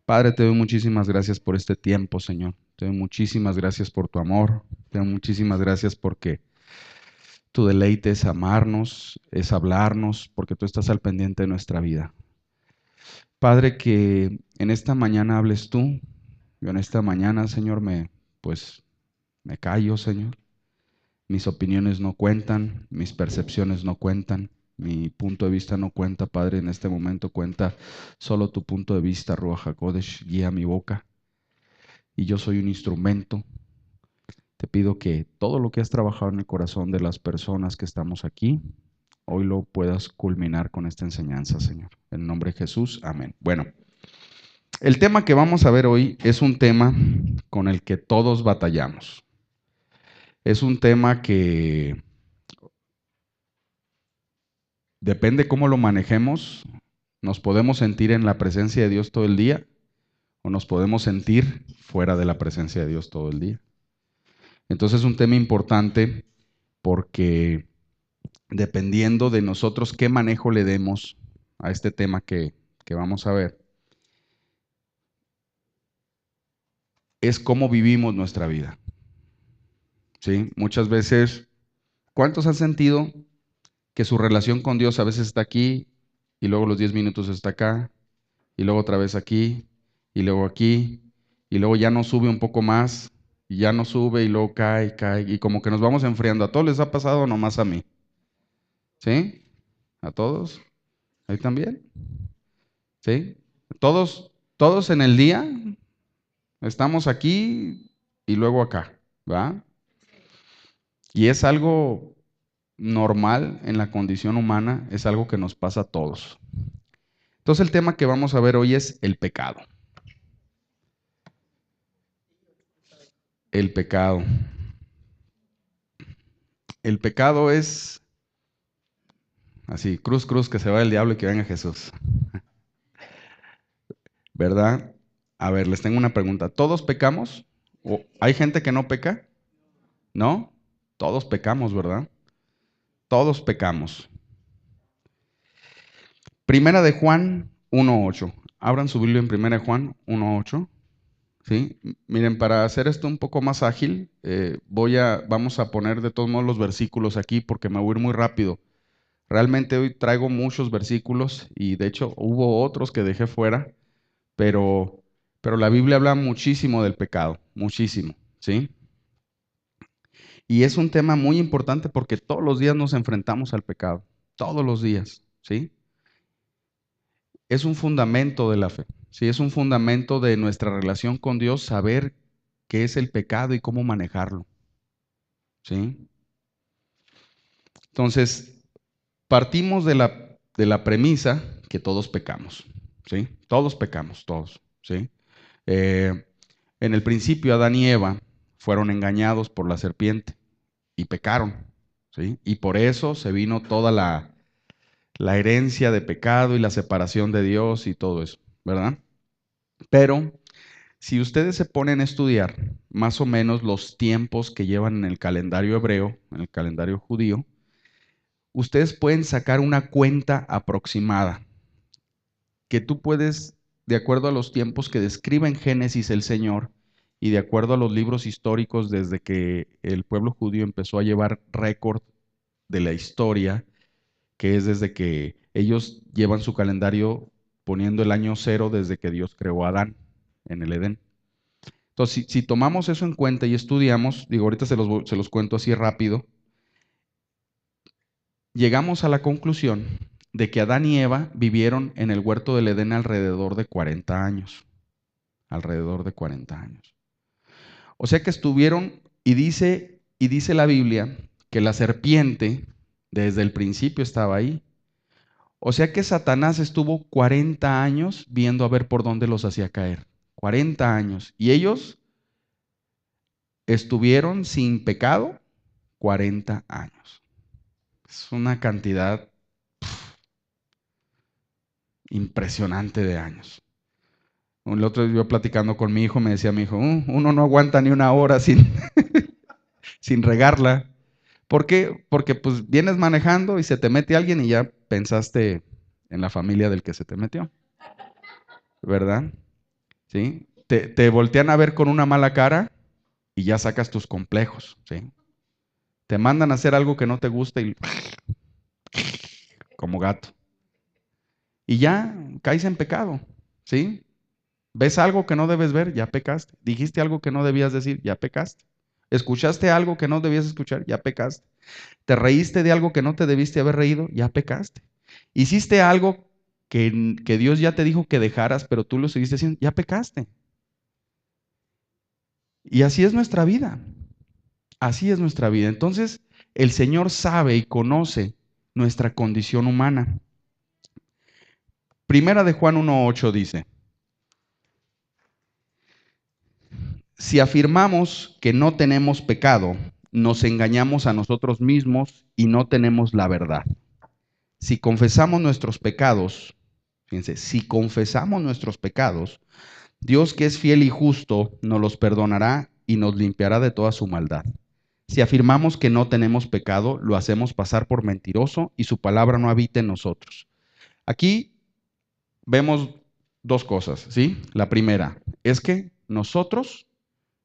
Padre, te doy muchísimas gracias por este tiempo, Señor. Te doy muchísimas gracias por tu amor. Te doy muchísimas gracias porque tu deleite es amarnos, es hablarnos, porque tú estás al pendiente de nuestra vida. Padre, que en esta mañana hables tú. Yo en esta mañana, Señor, pues me callo, Señor. Mis opiniones no cuentan, mis percepciones no cuentan, mi punto de vista no cuenta, Padre. En este momento cuenta solo tu punto de vista, Ruach HaKodesh, guía mi boca. Y yo soy un instrumento. Te pido que todo lo que has trabajado en el corazón de las personas que estamos aquí, hoy lo puedas culminar con esta enseñanza, Señor. En el nombre de Jesús, amén. Bueno, el tema que vamos a ver hoy es un tema con el que todos batallamos. Es un tema que depende cómo lo manejemos, nos podemos sentir en la presencia de Dios todo el día o nos podemos sentir fuera de la presencia de Dios todo el día. Entonces es un tema importante porque dependiendo de nosotros qué manejo le demos a este tema que vamos a ver, es cómo vivimos nuestra vida. ¿Sí? Muchas veces, ¿cuántos han sentido que su relación con Dios a veces está aquí y luego los 10 minutos está acá y luego otra vez aquí y luego aquí y luego ya no sube un poco más y ya no sube y luego cae y como que nos vamos enfriando? ¿A todos les ha pasado o nomás a mí? ¿Sí? ¿A todos? ¿Ahí también? ¿Sí? Todos en el día estamos aquí y luego acá, ¿va? Y es algo normal en la condición humana, es algo que nos pasa a todos. Entonces el tema que vamos a ver hoy es el pecado. El pecado. El pecado es así, cruz, cruz, que se vaya el diablo y que venga Jesús, ¿verdad? A ver, les tengo una pregunta. ¿Todos pecamos? ¿O hay gente que no peca? ¿No? Todos pecamos, ¿verdad? Todos pecamos. Primera de Juan 1:8. Abran su Biblia en Primera de Juan 1:8. ¿Sí? Miren, para hacer esto un poco más ágil, vamos a poner de todos modos los versículos aquí porque me voy a ir muy rápido. Realmente hoy traigo muchos versículos y de hecho hubo otros que dejé fuera, pero la Biblia habla muchísimo del pecado, muchísimo, ¿sí? Y es un tema muy importante porque todos los días nos enfrentamos al pecado, todos los días, ¿sí? Es un fundamento de la fe, ¿sí? Es un fundamento de nuestra relación con Dios, saber qué es el pecado y cómo manejarlo, ¿sí? Entonces, partimos de la premisa que todos pecamos, ¿sí? Todos pecamos, todos, ¿sí? Eh, en el principio, Adán y Eva fueron engañados por la serpiente y pecaron, ¿sí? Y por eso se vino toda la herencia de pecado y la separación de Dios y todo eso, ¿verdad? Pero si ustedes se ponen a estudiar más o menos los tiempos que llevan en el calendario hebreo, en el calendario judío, ustedes pueden sacar una cuenta aproximada que tú puedes, de acuerdo a los tiempos que describe en Génesis el Señor y de acuerdo a los libros históricos desde que el pueblo judío empezó a llevar récord de la historia, que es desde que ellos llevan su calendario poniendo el año cero desde que Dios creó a Adán en el Edén. Entonces, si tomamos eso en cuenta y estudiamos, digo, ahorita se los cuento así rápido, llegamos a la conclusión de que Adán y Eva vivieron en el huerto del Edén alrededor de 40 años. Alrededor de 40 años. O sea que estuvieron, y dice la Biblia, que la serpiente desde el principio estaba ahí. O sea que Satanás estuvo 40 años viendo a ver por dónde los hacía caer. 40 años. Y ellos estuvieron sin pecado 40 años. Es una cantidad impresionante de años. El otro día yo platicando con mi hijo, me decía mi hijo, uno no aguanta ni una hora sin regarla. ¿Por qué? Porque pues vienes manejando y se te mete alguien y ya pensaste en la familia del que se te metió, ¿verdad? ¿sí? Te voltean a ver con una mala cara y ya sacas tus complejos, ¿sí? Te mandan a hacer algo que no te gusta y como gato. Y ya caes en pecado, ¿sí? Ves algo que no debes ver, ya pecaste. Dijiste algo que no debías decir, ya pecaste. Escuchaste algo que no debías escuchar, ya pecaste. Te reíste de algo que no te debiste haber reído, ya pecaste. Hiciste algo que Dios ya te dijo que dejaras, pero tú lo seguiste haciendo, ya pecaste. Y así es nuestra vida. Así es nuestra vida. Entonces, el Señor sabe y conoce nuestra condición humana. Primera de Juan 1:8 dice: si afirmamos que no tenemos pecado, nos engañamos a nosotros mismos y no tenemos la verdad. Si confesamos nuestros pecados, fíjense, si confesamos nuestros pecados, Dios, que es fiel y justo, nos los perdonará y nos limpiará de toda su maldad. Si afirmamos que no tenemos pecado, lo hacemos pasar por mentiroso y su palabra no habita en nosotros. Aquí vemos dos cosas, ¿sí? La primera es que nosotros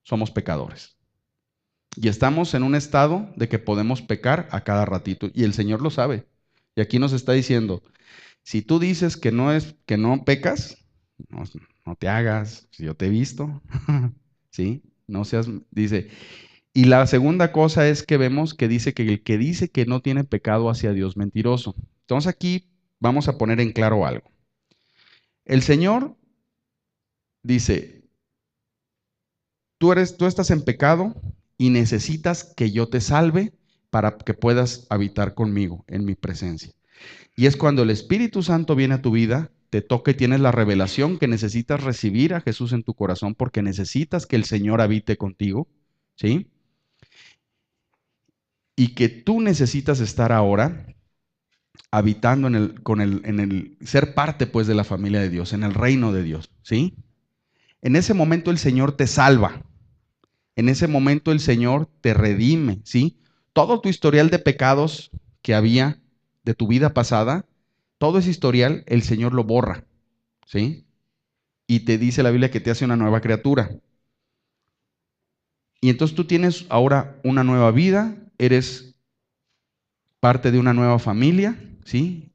somos pecadores y estamos en un estado de que podemos pecar a cada ratito y el Señor lo sabe. Y aquí nos está diciendo, si tú dices que no pecas, no, no te hagas, si yo te he visto, ¿sí? No seas, dice. Y la segunda cosa es que vemos que dice que el que dice que no tiene pecado hacia Dios mentiroso. Entonces aquí vamos a poner en claro algo. El Señor dice, tú estás en pecado y necesitas que yo te salve para que puedas habitar conmigo en mi presencia. Y es cuando el Espíritu Santo viene a tu vida, te toca y tienes la revelación que necesitas recibir a Jesús en tu corazón porque necesitas que el Señor habite contigo, ¿sí? Y que tú necesitas estar ahora habitando en el ser parte pues de la familia de Dios, en el reino de Dios, ¿sí? En ese momento el Señor te salva. En ese momento el Señor te redime, ¿sí? Todo tu historial de pecados que había de tu vida pasada, todo ese historial el Señor lo borra, ¿sí? Y te dice la Biblia que te hace una nueva criatura. Y entonces tú tienes ahora una nueva vida, eres parte de una nueva familia, ¿sí?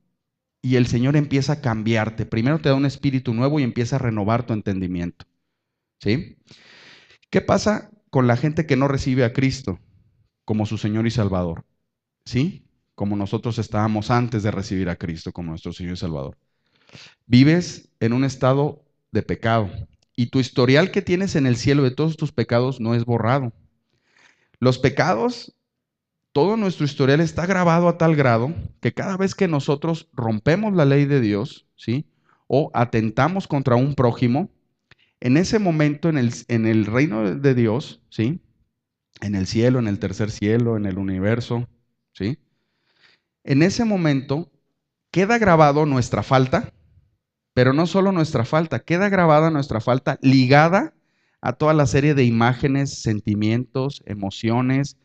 Y el Señor empieza a cambiarte. Primero te da un espíritu nuevo y empieza a renovar tu entendimiento, ¿sí? ¿Qué pasa con la gente que no recibe a Cristo como su Señor y Salvador? ¿Sí? Como nosotros estábamos antes de recibir a Cristo como nuestro Señor y Salvador. Vives en un estado de pecado y tu historial que tienes en el cielo de todos tus pecados no es borrado. Los pecados, todo nuestro historial está grabado a tal grado que cada vez que nosotros rompemos la ley de Dios, ¿sí? O atentamos contra un prójimo, en ese momento en el reino de Dios, ¿sí? En el cielo, en el tercer cielo, en el universo, ¿sí? En ese momento queda grabado nuestra falta, pero no solo nuestra falta, queda grabada nuestra falta ligada a toda la serie de imágenes, sentimientos, emociones,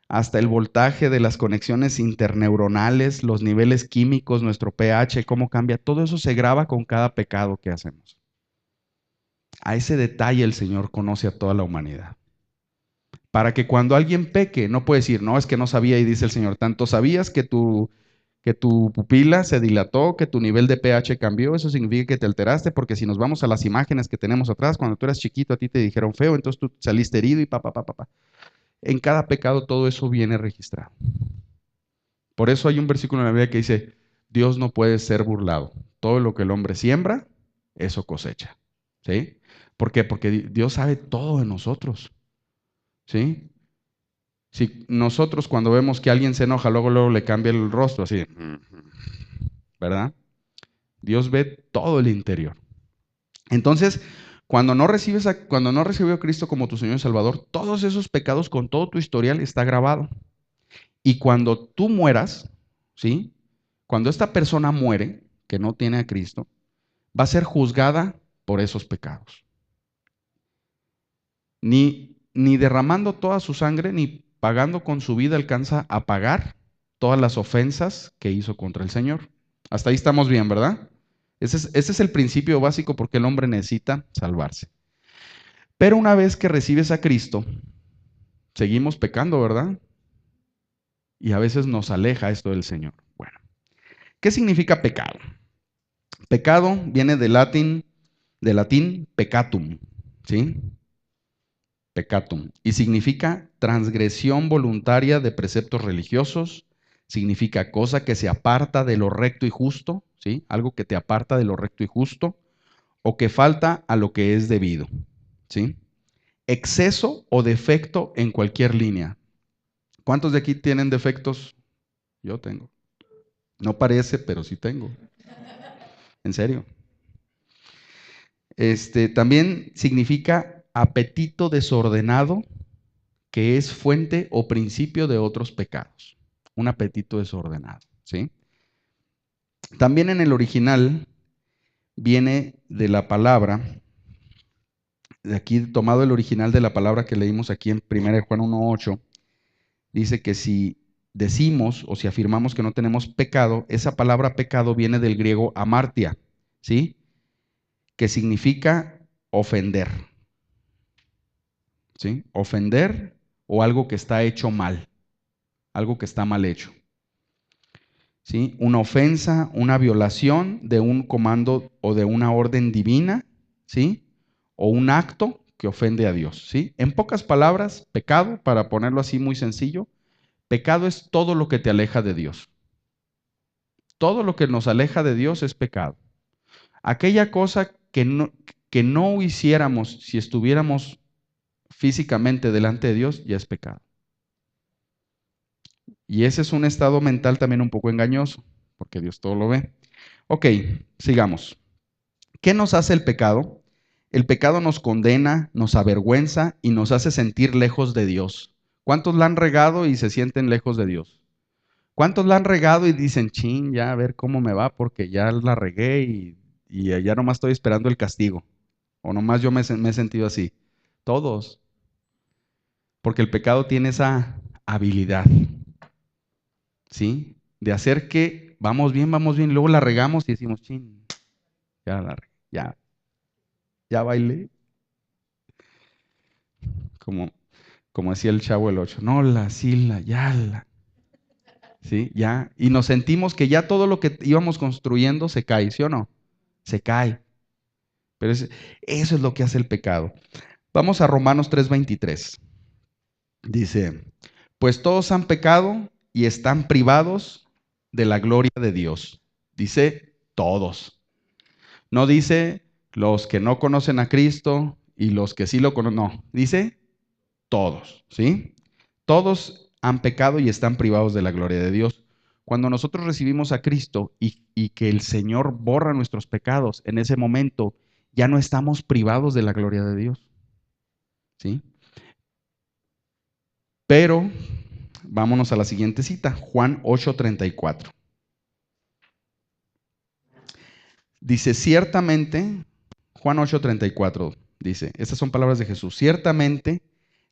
hasta el voltaje de las conexiones interneuronales, los niveles químicos, nuestro pH, cómo cambia, todo eso se graba con cada pecado que hacemos. A ese detalle el Señor conoce a toda la humanidad. Para que cuando alguien peque, no puede decir, no, es que no sabía, y dice el Señor, tanto sabías que tu pupila se dilató, que tu nivel de pH cambió, eso significa que te alteraste, porque si nos vamos a las imágenes que tenemos atrás, cuando tú eras chiquito a ti te dijeron feo, entonces tú saliste herido y pa. En cada pecado todo eso viene registrado. Por eso hay un versículo en la Biblia que dice, Dios no puede ser burlado. Todo lo que el hombre siembra, eso cosecha. ¿Sí? ¿Por qué? Porque Dios sabe todo de nosotros. ¿Sí? Si nosotros cuando vemos que alguien se enoja, luego le cambia el rostro así, ¿verdad? Dios ve todo el interior. Entonces, cuando no recibió a Cristo como tu Señor y Salvador, todos esos pecados con todo tu historial está grabado. Y cuando tú mueras, ¿sí? Cuando esta persona muere, que no tiene a Cristo, va a ser juzgada por esos pecados. Ni derramando toda su sangre, ni pagando con su vida alcanza a pagar todas las ofensas que hizo contra el Señor. Hasta ahí estamos bien, ¿verdad? Ese es el principio básico porque el hombre necesita salvarse. Pero una vez que recibes a Cristo, seguimos pecando, ¿verdad? Y a veces nos aleja esto del Señor. Bueno, ¿qué significa pecado? Pecado viene del latín peccatum, ¿sí? Peccatum. Y significa transgresión voluntaria de preceptos religiosos, significa cosa que se aparta de lo recto y justo, ¿sí? Algo que te aparta de lo recto y justo, o que falta a lo que es debido, ¿sí? Exceso o defecto en cualquier línea. ¿Cuántos de aquí tienen defectos? Yo tengo. No parece, pero sí tengo. En serio. También significa apetito desordenado, que es fuente o principio de otros pecados. Un apetito desordenado, ¿sí? También en el original viene de la palabra, de aquí tomado el original de la palabra que leímos aquí en 1 Juan 1:8, dice que si decimos o si afirmamos que no tenemos pecado, esa palabra pecado viene del griego amartia, ¿sí? Que significa ofender, ¿sí? Ofender o algo que está hecho mal, algo que está mal hecho, ¿sí? Una ofensa, una violación de un comando o de una orden divina, ¿sí? O un acto que ofende a Dios, ¿sí? En pocas palabras, pecado, para ponerlo así muy sencillo, pecado es todo lo que te aleja de Dios. Todo lo que nos aleja de Dios es pecado. Aquella cosa que no hiciéramos si estuviéramos físicamente delante de Dios, ya es pecado. Y ese es un estado mental también un poco engañoso, porque Dios todo lo ve. Ok, sigamos. ¿Qué nos hace el pecado? El pecado nos condena, nos avergüenza y nos hace sentir lejos de Dios. ¿Cuántos la han regado y se sienten lejos de Dios? ¿Cuántos la han regado y dicen, chin, ya a ver cómo me va porque ya la regué y ya nomás estoy esperando el castigo? O nomás yo me he sentido así. Todos. Porque el pecado tiene esa habilidad, ¿sí? De hacer que vamos bien, luego la regamos y decimos, chin, ya la regué, ya bailé. Como, como decía el Chavo el 8, no, ¿sí? Ya. Y nos sentimos que ya todo lo que íbamos construyendo se cae, ¿sí o no? Se cae. Pero eso es lo que hace el pecado. Vamos a Romanos 3:23. Dice, pues todos han pecado y están privados de la gloria de Dios. Dice todos. No dice los que no conocen a Cristo y los que sí lo conocen. No, dice todos, ¿sí? Todos han pecado y están privados de la gloria de Dios. Cuando nosotros recibimos a Cristo y que el Señor borra nuestros pecados, en ese momento ya no estamos privados de la gloria de Dios, ¿sí? Pero vámonos a la siguiente cita, Juan 8:34. Dice, ciertamente, Juan 8:34 dice, estas son palabras de Jesús, ciertamente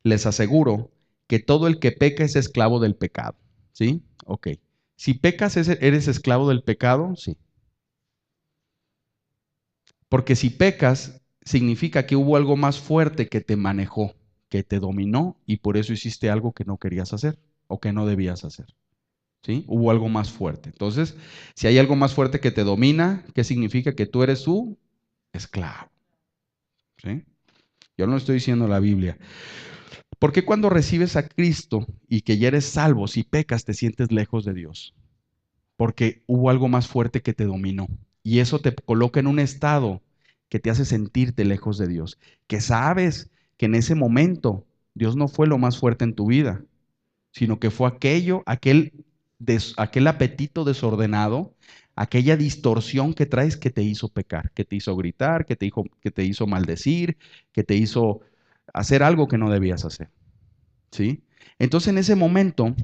les aseguro que todo el que peca es esclavo del pecado. ¿Sí? Ok. Si pecas, ¿eres esclavo del pecado? Sí. Porque si pecas, significa que hubo algo más fuerte que te manejó, que te dominó y por eso hiciste algo que no querías hacer o que no debías hacer. ¿Sí? Hubo algo más fuerte. Entonces, si hay algo más fuerte que te domina, ¿qué significa? Que tú eres su esclavo. ¿Sí? Yo no estoy diciendo la Biblia. ¿Por qué cuando recibes a Cristo y que ya eres salvo, si pecas, te sientes lejos de Dios? Porque hubo algo más fuerte que te dominó. Y eso te coloca en un estado que te hace sentirte lejos de Dios. Que sabes que en ese momento Dios no fue lo más fuerte en tu vida, sino que fue aquel apetito desordenado, aquella distorsión que traes que te hizo pecar, que te hizo gritar, que te hizo maldecir, que te hizo hacer algo que no debías hacer. ¿Sí? Entonces en ese momento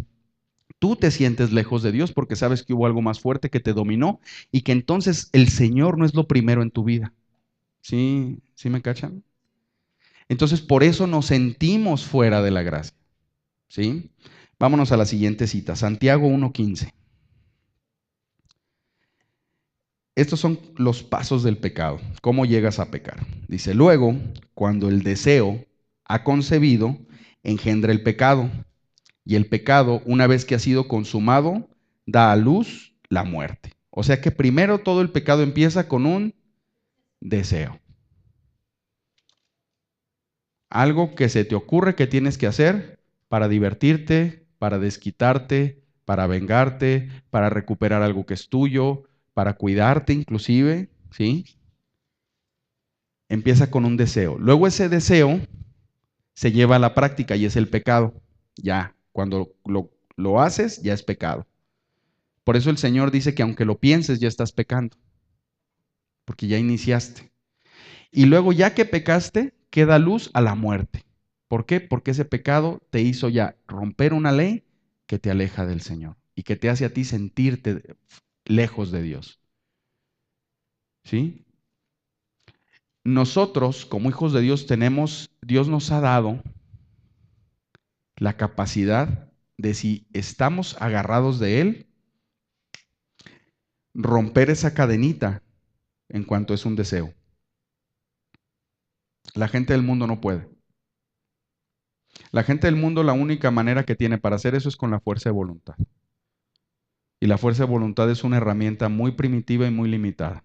tú te sientes lejos de Dios porque sabes que hubo algo más fuerte que te dominó y que entonces el Señor no es lo primero en tu vida. ¿Sí? ¿Sí me cachan? Entonces por eso nos sentimos fuera de la gracia. ¿Sí? Vámonos a la siguiente cita, Santiago 1:15. Estos son los pasos del pecado. ¿Cómo llegas a pecar? Dice, luego, cuando el deseo ha concebido, engendra el pecado. Y el pecado, una vez que ha sido consumado, da a luz la muerte. O sea que primero todo el pecado empieza con un deseo. Algo que se te ocurre que tienes que hacer para divertirte, para desquitarte, para vengarte, para recuperar algo que es tuyo, para cuidarte inclusive, ¿sí? Empieza con un deseo. Luego ese deseo se lleva a la práctica y es el pecado. Ya, cuando lo haces, ya es pecado. Por eso el Señor dice que aunque lo pienses, ya estás pecando, porque ya iniciaste. Y luego ya que pecaste, queda luz a la muerte. ¿Por qué? Porque ese pecado te hizo ya romper una ley que te aleja del Señor y que te hace a ti sentirte lejos de Dios. ¿Sí? Nosotros, como hijos de Dios, Dios nos ha dado la capacidad de, si estamos agarrados de Él, romper esa cadenita en cuanto es un deseo. La gente del mundo no puede. La gente del mundo, la única manera que tiene para hacer eso es con la fuerza de voluntad. Y la fuerza de voluntad es una herramienta muy primitiva y muy limitada,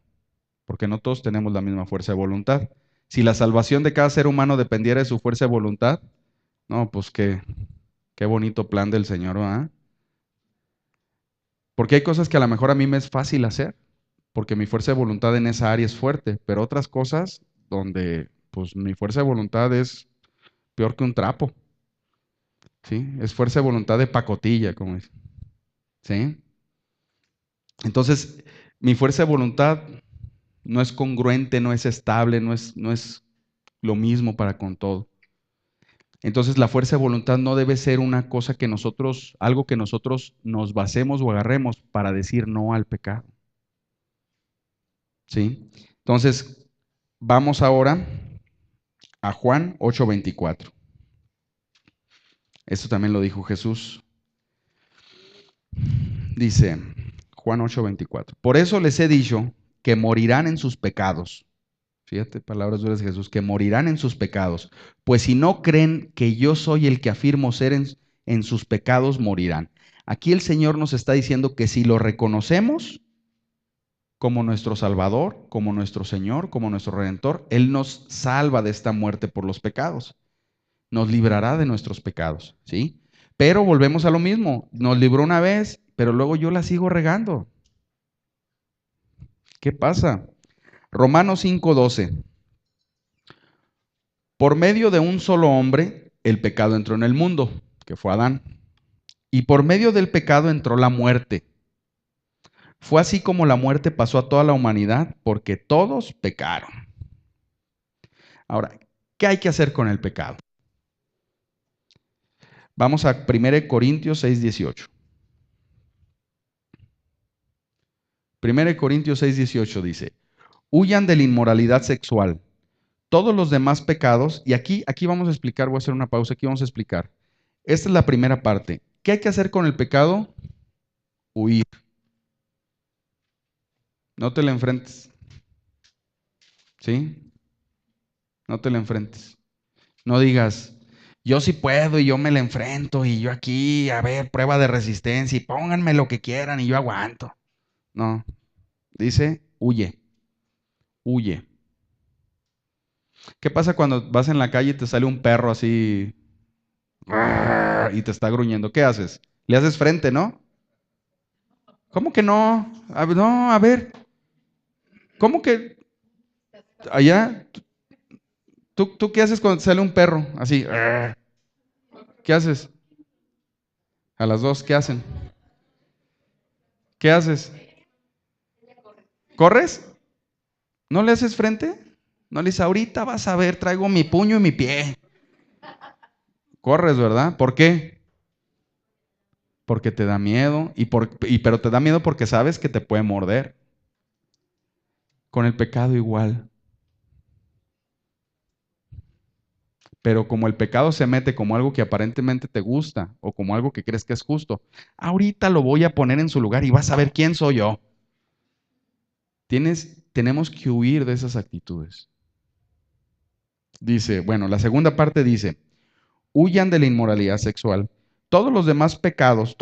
porque no todos tenemos la misma fuerza de voluntad. Si la salvación de cada ser humano dependiera de su fuerza de voluntad, no, pues qué bonito plan del Señor, ¿verdad? Porque hay cosas que a lo mejor a mí me es fácil hacer, porque mi fuerza de voluntad en esa área es fuerte, pero otras cosas donde pues mi fuerza de voluntad es peor que un trapo, ¿sí? Es fuerza de voluntad de pacotilla, como dicen, ¿sí? Entonces, mi fuerza de voluntad no es congruente, no es estable, no es lo mismo para con todo. Entonces, la fuerza de voluntad no debe ser una cosa que nosotros, algo que nosotros nos basemos o agarremos para decir no al pecado. ¿Sí? Entonces, vamos ahora a Juan 8:24. Esto también lo dijo Jesús. Dice Juan 8:24. Por eso les he dicho que morirán en sus pecados. Fíjate, palabras duras de Jesús, que morirán en sus pecados. Pues si no creen que yo soy el que afirmo ser en sus pecados, morirán. Aquí el Señor nos está diciendo que si lo reconocemos como nuestro Salvador, como nuestro Señor, como nuestro Redentor, Él nos salva de esta muerte por los pecados. Nos librará de nuestros pecados, ¿sí? Pero volvemos a lo mismo. Nos libró una vez, pero luego yo la sigo regando. ¿Qué pasa? Romanos 5:12. Por medio de un solo hombre, el pecado entró en el mundo, que fue Adán. Y por medio del pecado entró la muerte. Fue así como la muerte pasó a toda la humanidad, porque todos pecaron. Ahora, ¿qué hay que hacer con el pecado? Vamos a 1 Corintios 6:18. 1 Corintios 6:18 dice, huyan de la inmoralidad sexual. Todos los demás pecados, y aquí vamos a explicar, voy a hacer una pausa, aquí vamos a explicar. Esta es la primera parte. ¿Qué hay que hacer con el pecado? Huir. No te le enfrentes. ¿Sí? No te le enfrentes. No digas, yo sí puedo y yo me le enfrento y yo aquí, a ver, prueba de resistencia y pónganme lo que quieran y yo aguanto. No. Dice, huye. Huye. ¿Qué pasa cuando vas en la calle y te sale un perro así y te está gruñendo? ¿Qué haces? Le haces frente, ¿no? ¿Cómo que no? No, a ver. ¿Cómo que allá? ¿Tú qué haces cuando te sale un perro así? ¿Qué haces? A las dos, ¿qué hacen? ¿Qué haces? ¿Corres? ¿No le haces frente? No le dices, ahorita vas a ver, traigo mi puño y mi pie. Corres, ¿verdad? ¿Por qué? Porque te da miedo, pero te da miedo porque sabes que te puede morder. Con el pecado igual. Pero como el pecado se mete como algo que aparentemente te gusta o como algo que crees que es justo, ahorita lo voy a poner en su lugar y vas a ver quién soy yo. Tenemos que huir de esas actitudes. Dice, bueno, la segunda parte dice, huyan de la inmoralidad sexual. Todos los demás pecados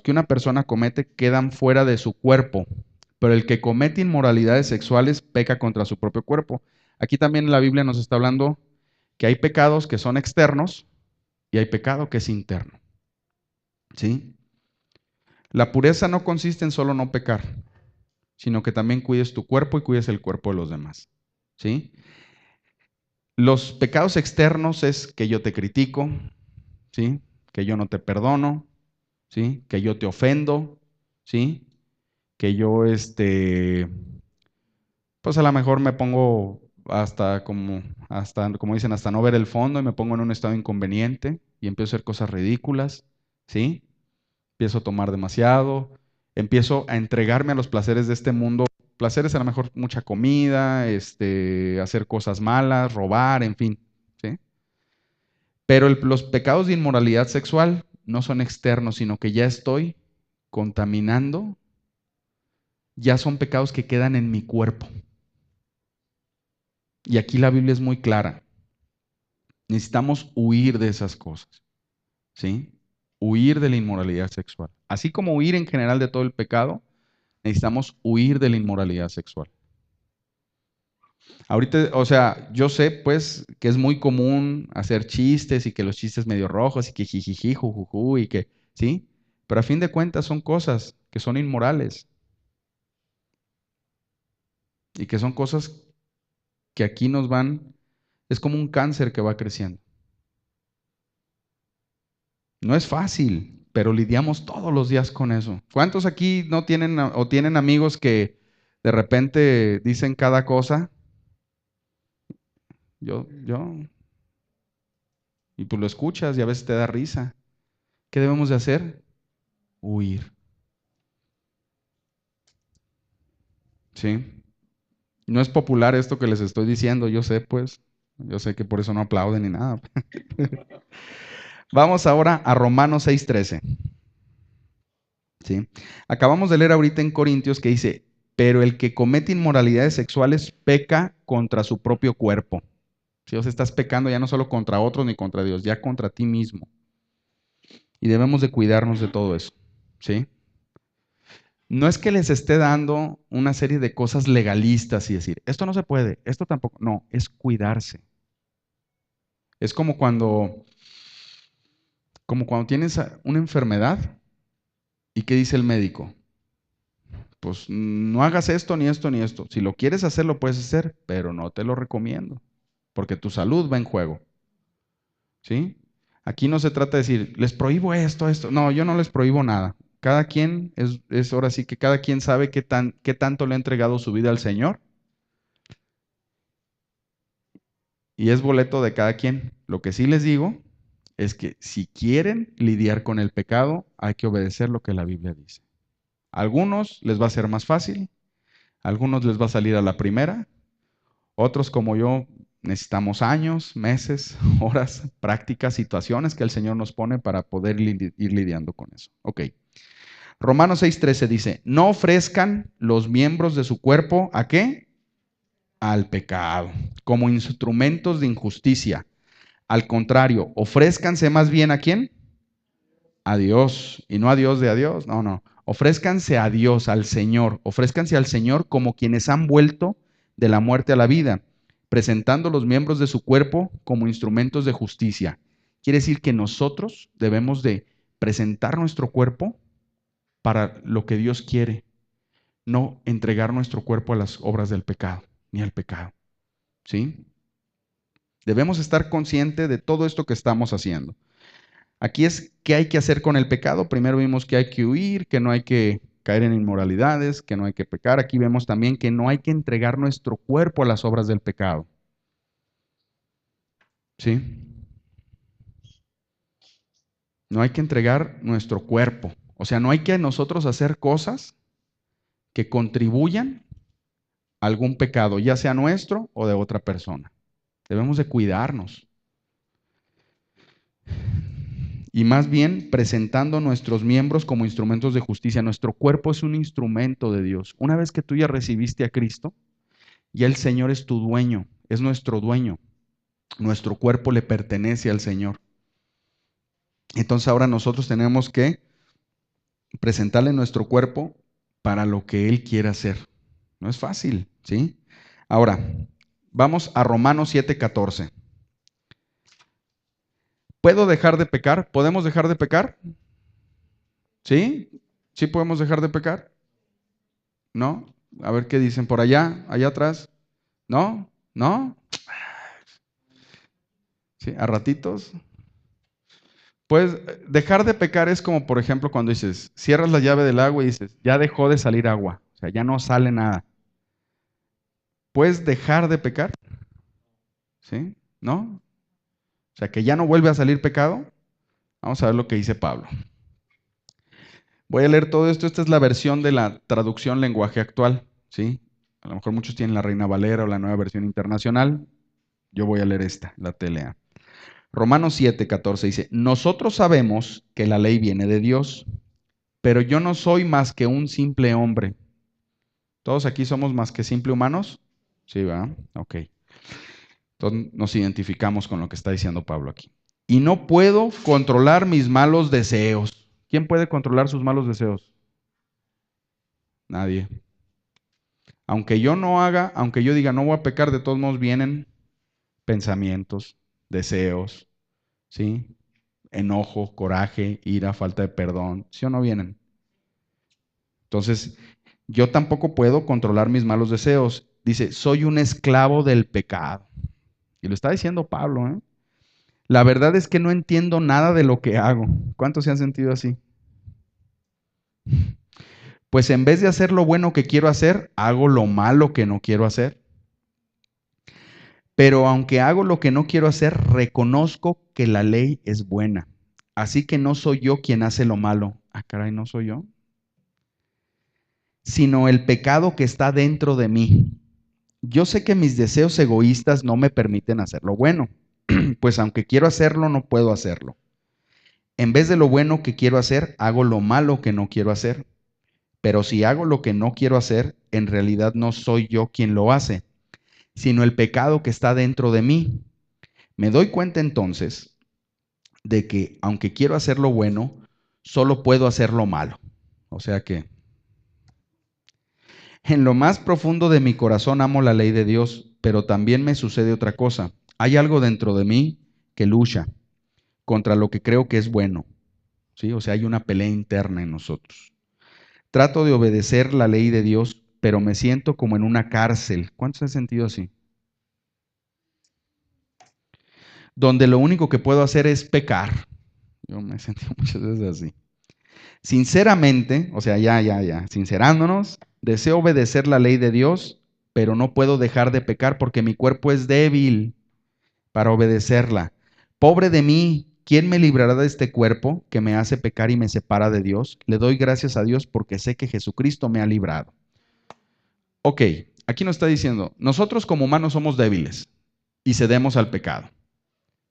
que una persona comete quedan fuera de su cuerpo, pero el que comete inmoralidades sexuales peca contra su propio cuerpo. Aquí también la Biblia nos está hablando que hay pecados que son externos y hay pecado que es interno. ¿Sí? La pureza no consiste en solo no pecar, sino que también cuides tu cuerpo y cuides el cuerpo de los demás. ¿Sí? Los pecados externos es que yo te critico, ¿sí? Que yo no te perdono, ¿sí? Que yo te ofendo, ¿sí? Que yo, pues a lo mejor me pongo hasta, como dicen, hasta no ver el fondo y me pongo en un estado inconveniente y empiezo a hacer cosas ridículas, ¿sí? Empiezo a tomar demasiado, empiezo a entregarme a los placeres de este mundo. Placeres a lo mejor mucha comida, hacer cosas malas, robar, en fin, ¿sí? Pero los pecados de inmoralidad sexual no son externos, sino que ya estoy contaminando, ya son pecados que quedan en mi cuerpo. Y aquí la Biblia es muy clara. Necesitamos huir de esas cosas, ¿sí? Huir de la inmoralidad sexual. Así como huir en general de todo el pecado, necesitamos huir de la inmoralidad sexual. Ahorita, o sea, yo sé pues que es muy común hacer chistes y que los chistes medio rojos y que jijiji, jujuju y que, ¿sí? Pero a fin de cuentas son cosas que son inmorales y que son cosas que aquí nos van, es como un cáncer que va creciendo. No es fácil, pero lidiamos todos los días con eso. ¿Cuántos aquí no tienen o tienen amigos que de repente dicen cada cosa? Yo, y pues lo escuchas y a veces te da risa. ¿Qué debemos de hacer? Huir. ¿Sí? No es popular esto que les estoy diciendo, yo sé pues, yo sé que por eso no aplauden ni nada. Vamos ahora a Romanos 6:13. ¿Sí? Acabamos de leer ahorita en Corintios que dice, pero el que comete inmoralidades sexuales peca contra su propio cuerpo. Si os estás pecando ya no solo contra otros ni contra Dios, ya contra ti mismo. Y debemos de cuidarnos de todo eso. ¿Sí? No es que les esté dando una serie de cosas legalistas y decir, esto no se puede, esto tampoco. No, es cuidarse. Es como cuando tienes una enfermedad y ¿qué dice el médico? Pues no hagas esto, ni esto, ni esto. Si lo quieres hacer, lo puedes hacer, pero no te lo recomiendo, porque tu salud va en juego. ¿Sí? Aquí no se trata de decir, les prohíbo esto, esto. No, yo no les prohíbo nada. Cada quien es ahora sí que cada quien sabe qué tanto le ha entregado su vida al Señor y es boleto de cada quien. Lo que sí les digo es que si quieren lidiar con el pecado, hay que obedecer lo que la Biblia dice. A algunos les va a ser más fácil, a algunos les va a salir a la primera, otros como yo necesitamos años, meses, horas, prácticas, situaciones que el Señor nos pone para poder ir lidiando con eso. Ok. Romanos 6:13 dice, no ofrezcan los miembros de su cuerpo, ¿a qué? Al pecado, como instrumentos de injusticia. Al contrario, ofrézcanse más bien ¿a quién? A Dios. Y no a Dios de a Dios, no, no. Ofrézcanse a Dios, al Señor. Ofrézcanse al Señor como quienes han vuelto de la muerte a la vida, presentando los miembros de su cuerpo como instrumentos de justicia. Quiere decir que nosotros debemos de presentar nuestro cuerpo para lo que Dios quiere, no entregar nuestro cuerpo a las obras del pecado, ni al pecado. ¿Sí? Debemos estar conscientes de todo esto que estamos haciendo. Aquí es qué hay que hacer con el pecado. Primero vimos que hay que huir, que no hay que caer en inmoralidades, que no hay que pecar. Aquí vemos también que no hay que entregar nuestro cuerpo a las obras del pecado. ¿Sí? No hay que entregar nuestro cuerpo. O sea, no hay que nosotros hacer cosas que contribuyan a algún pecado, ya sea nuestro o de otra persona. Debemos de cuidarnos. y más bien presentando nuestros miembros como instrumentos de justicia. Nuestro cuerpo es un instrumento de Dios. Una vez que tú ya recibiste a Cristo, ya el Señor es tu dueño, es nuestro dueño. Nuestro cuerpo le pertenece al Señor. Entonces ahora nosotros tenemos que presentarle nuestro cuerpo para lo que Él quiera hacer. No es fácil, ¿sí? Ahora, vamos a Romanos 7:14. ¿Puedo dejar de pecar? ¿Podemos dejar de pecar? ¿Sí? ¿Sí podemos dejar de pecar? ¿No? A ver qué dicen por allá, allá atrás. ¿No? ¿No? ¿Sí? ¿A ratitos? Pues dejar de pecar es como, por ejemplo, cuando dices, cierras la llave del agua y dices, ya dejó de salir agua, o sea, ya no sale nada. ¿Puedes dejar de pecar? ¿Sí? ¿No? O sea, que ya no vuelve a salir pecado. Vamos a ver lo que dice Pablo. Voy a leer todo esto. Esta es la versión de la traducción lenguaje actual, ¿sí? A lo mejor muchos tienen la Reina Valera o la Nueva Versión Internacional. Yo voy a leer esta, la TLA. Romanos 7:14 dice, nosotros sabemos que la ley viene de Dios, pero yo no soy más que un simple hombre. ¿Todos aquí somos más que simple humanos? Sí, ¿verdad? Ok. Entonces nos identificamos con lo que está diciendo Pablo aquí. Y no puedo controlar mis malos deseos. ¿Quién puede controlar sus malos deseos? Nadie. Aunque yo no haga, aunque yo diga no voy a pecar, de todos modos vienen pensamientos, deseos, ¿sí? Enojo, coraje, ira, falta de perdón. ¿Sí o no vienen? Entonces, yo tampoco puedo controlar mis malos deseos. Dice, soy un esclavo del pecado. Y lo está diciendo Pablo, ¿eh? La verdad es que no entiendo nada de lo que hago. ¿Cuántos se han sentido así? Pues en vez de hacer lo bueno que quiero hacer, hago lo malo que no quiero hacer. Pero aunque hago lo que no quiero hacer, reconozco que la ley es buena. Así que no soy yo quien hace lo malo. Ah, caray, no soy yo. Sino el pecado que está dentro de mí. Yo sé que mis deseos egoístas no me permiten hacer lo bueno, pues aunque quiero hacerlo, no puedo hacerlo. En vez de lo bueno que quiero hacer, hago lo malo que no quiero hacer. Pero si hago lo que no quiero hacer, en realidad no soy yo quien lo hace, sino el pecado que está dentro de mí. Me doy cuenta entonces de que aunque quiero hacer lo bueno, solo puedo hacer lo malo. O sea que en lo más profundo de mi corazón amo la ley de Dios, pero también me sucede otra cosa. Hay algo dentro de mí que lucha contra lo que creo que es bueno. ¿Sí? O sea, hay una pelea interna en nosotros. Trato de obedecer la ley de Dios, pero me siento como en una cárcel. ¿Cuántos se han sentido así? Donde lo único que puedo hacer es pecar. Yo me he sentido muchas veces así. Sinceramente, o sea, sincerándonos, deseo obedecer la ley de Dios, pero no puedo dejar de pecar porque mi cuerpo es débil para obedecerla. Pobre de mí, ¿quién me librará de este cuerpo que me hace pecar y me separa de Dios? Le doy gracias a Dios porque sé que Jesucristo me ha librado. Ok, aquí nos está diciendo, nosotros como humanos somos débiles y cedemos al pecado,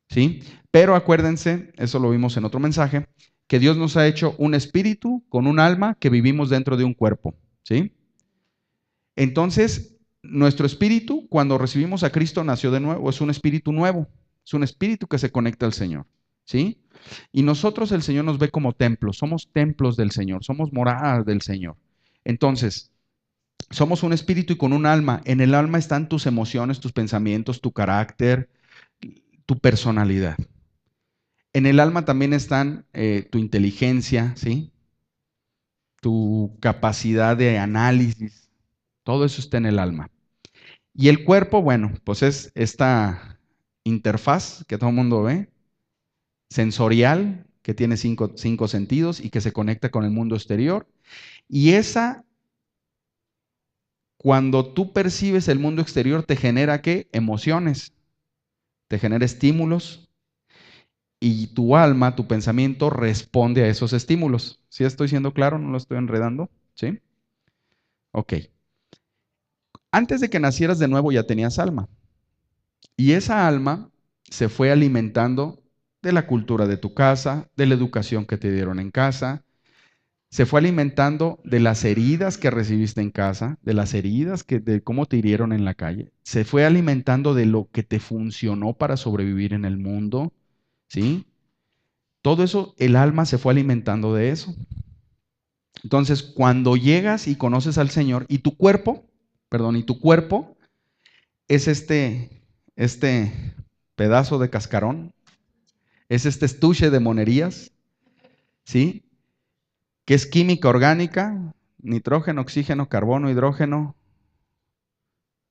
¿sí? Pero acuérdense, eso lo vimos en otro mensaje, que Dios nos ha hecho un espíritu con un alma que vivimos dentro de un cuerpo, ¿sí? Entonces, nuestro espíritu, cuando recibimos a Cristo, nació de nuevo, es un espíritu nuevo, es un espíritu que se conecta al Señor, ¿sí? Y nosotros el Señor nos ve como templos, somos templos del Señor, somos moradas del Señor. Entonces, somos un espíritu y con un alma. En el alma están tus emociones, tus pensamientos, tu carácter, tu personalidad. En el alma también están tu inteligencia, ¿sí? Tu capacidad de análisis. Todo eso está en el alma. Y el cuerpo, bueno, pues es esta interfaz que todo el mundo ve, sensorial, que tiene cinco sentidos y que se conecta con el mundo exterior. Y esa, cuando tú percibes el mundo exterior, te genera ¿qué? Emociones, te genera estímulos y tu alma, tu pensamiento responde a esos estímulos. ¿Sí estoy siendo claro? ¿No lo estoy enredando? ¿Sí? Ok. Antes de que nacieras de nuevo ya tenías alma. Y esa alma se fue alimentando de la cultura de tu casa, de la educación que te dieron en casa. Se fue alimentando de las heridas que recibiste en casa, de las heridas de cómo te hirieron en la calle. Se fue alimentando de lo que te funcionó para sobrevivir en el mundo, ¿sí? Todo eso, el alma se fue alimentando de eso. Entonces, cuando llegas y conoces al Señor, y tu cuerpo es este pedazo de cascarón, es este estuche de monerías, ¿sí? Que es química orgánica, nitrógeno, oxígeno, carbono, hidrógeno,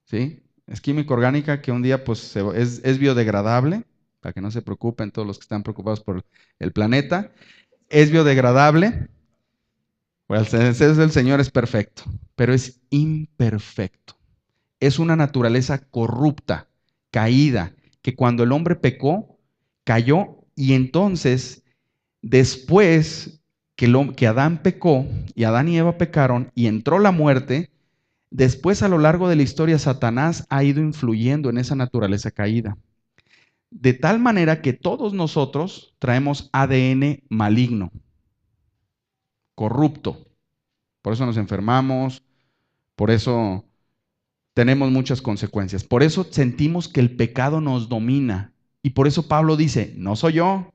¿sí? Es química orgánica que un día pues es biodegradable, para que no se preocupen todos los que están preocupados por el planeta, es biodegradable, pues el Señor es perfecto, pero es imperfecto. Es una naturaleza corrupta, caída, que cuando el hombre pecó, cayó y entonces después que Adán pecó y Adán y Eva pecaron y entró la muerte, después a lo largo de la historia Satanás ha ido influyendo en esa naturaleza caída. De tal manera que todos nosotros traemos ADN maligno, corrupto. Por eso nos enfermamos, por eso tenemos muchas consecuencias. Por eso sentimos que el pecado nos domina. Y por eso Pablo dice, no soy yo,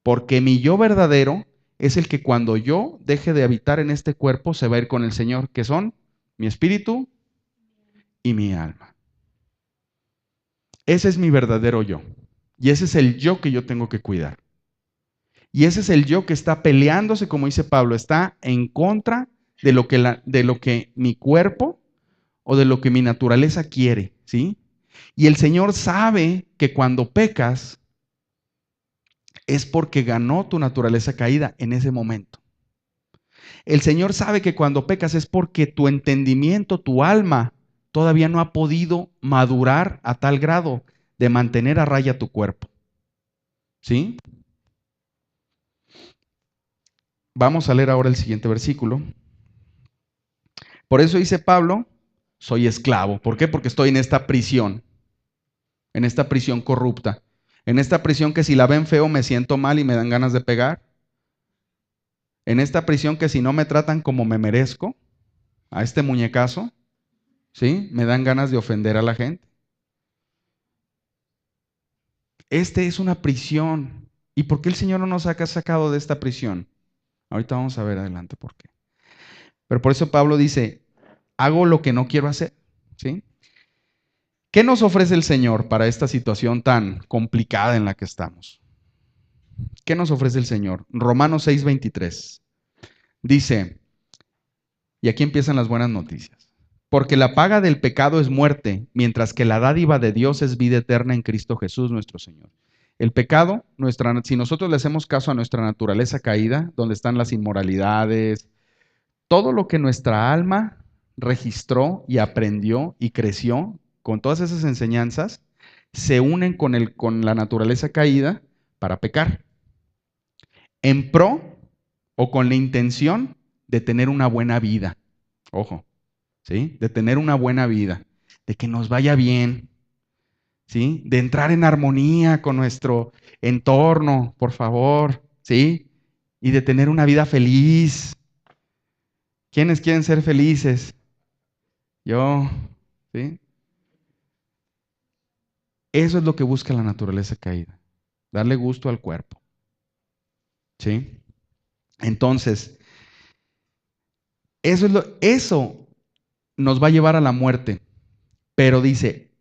porque mi yo verdadero es el que cuando yo deje de habitar en este cuerpo se va a ir con el Señor, que son mi espíritu y mi alma. Ese es mi verdadero yo. Y ese es el yo que yo tengo que cuidar. Y ese es el yo que está peleándose, como dice Pablo, está en contra de lo que mi cuerpo o de lo que mi naturaleza quiere, ¿sí? Y el Señor sabe que cuando pecas es porque ganó tu naturaleza caída en ese momento. El Señor sabe que cuando pecas es porque tu entendimiento, tu alma, todavía no ha podido madurar a tal grado de mantener a raya tu cuerpo. ¿Sí? Vamos a leer ahora el siguiente versículo. Por eso dice Pablo, soy esclavo. ¿Por qué? Porque estoy en esta prisión corrupta, en esta prisión que si la ven feo me siento mal y me dan ganas de pegar, en esta prisión que si no me tratan como me merezco, a este muñecazo, ¿sí? Me dan ganas de ofender a la gente. Este es una prisión. ¿Y por qué el Señor no nos ha sacado de esta prisión? Ahorita vamos a ver adelante por qué. Pero por eso Pablo dice, hago lo que no quiero hacer, ¿sí? ¿Qué nos ofrece el Señor para esta situación tan complicada en la que estamos? ¿Qué nos ofrece el Señor? Romanos 6:23. Dice, y aquí empiezan las buenas noticias. Porque la paga del pecado es muerte, mientras que la dádiva de Dios es vida eterna en Cristo Jesús nuestro Señor. El pecado, si nosotros le hacemos caso a nuestra naturaleza caída, donde están las inmoralidades, todo lo que nuestra alma registró y aprendió y creció con todas esas enseñanzas, se unen con la naturaleza caída para pecar. En pro o con la intención de tener una buena vida. Ojo, ¿sí? De tener una buena vida, de que nos vaya bien, ¿sí? De entrar en armonía con nuestro entorno, por favor, ¿sí? Y de tener una vida feliz. ¿Quiénes quieren ser felices? Yo, ¿sí? Eso es lo que busca la naturaleza caída, darle gusto al cuerpo, ¿sí? Entonces, eso nos va a llevar a la muerte, pero dice,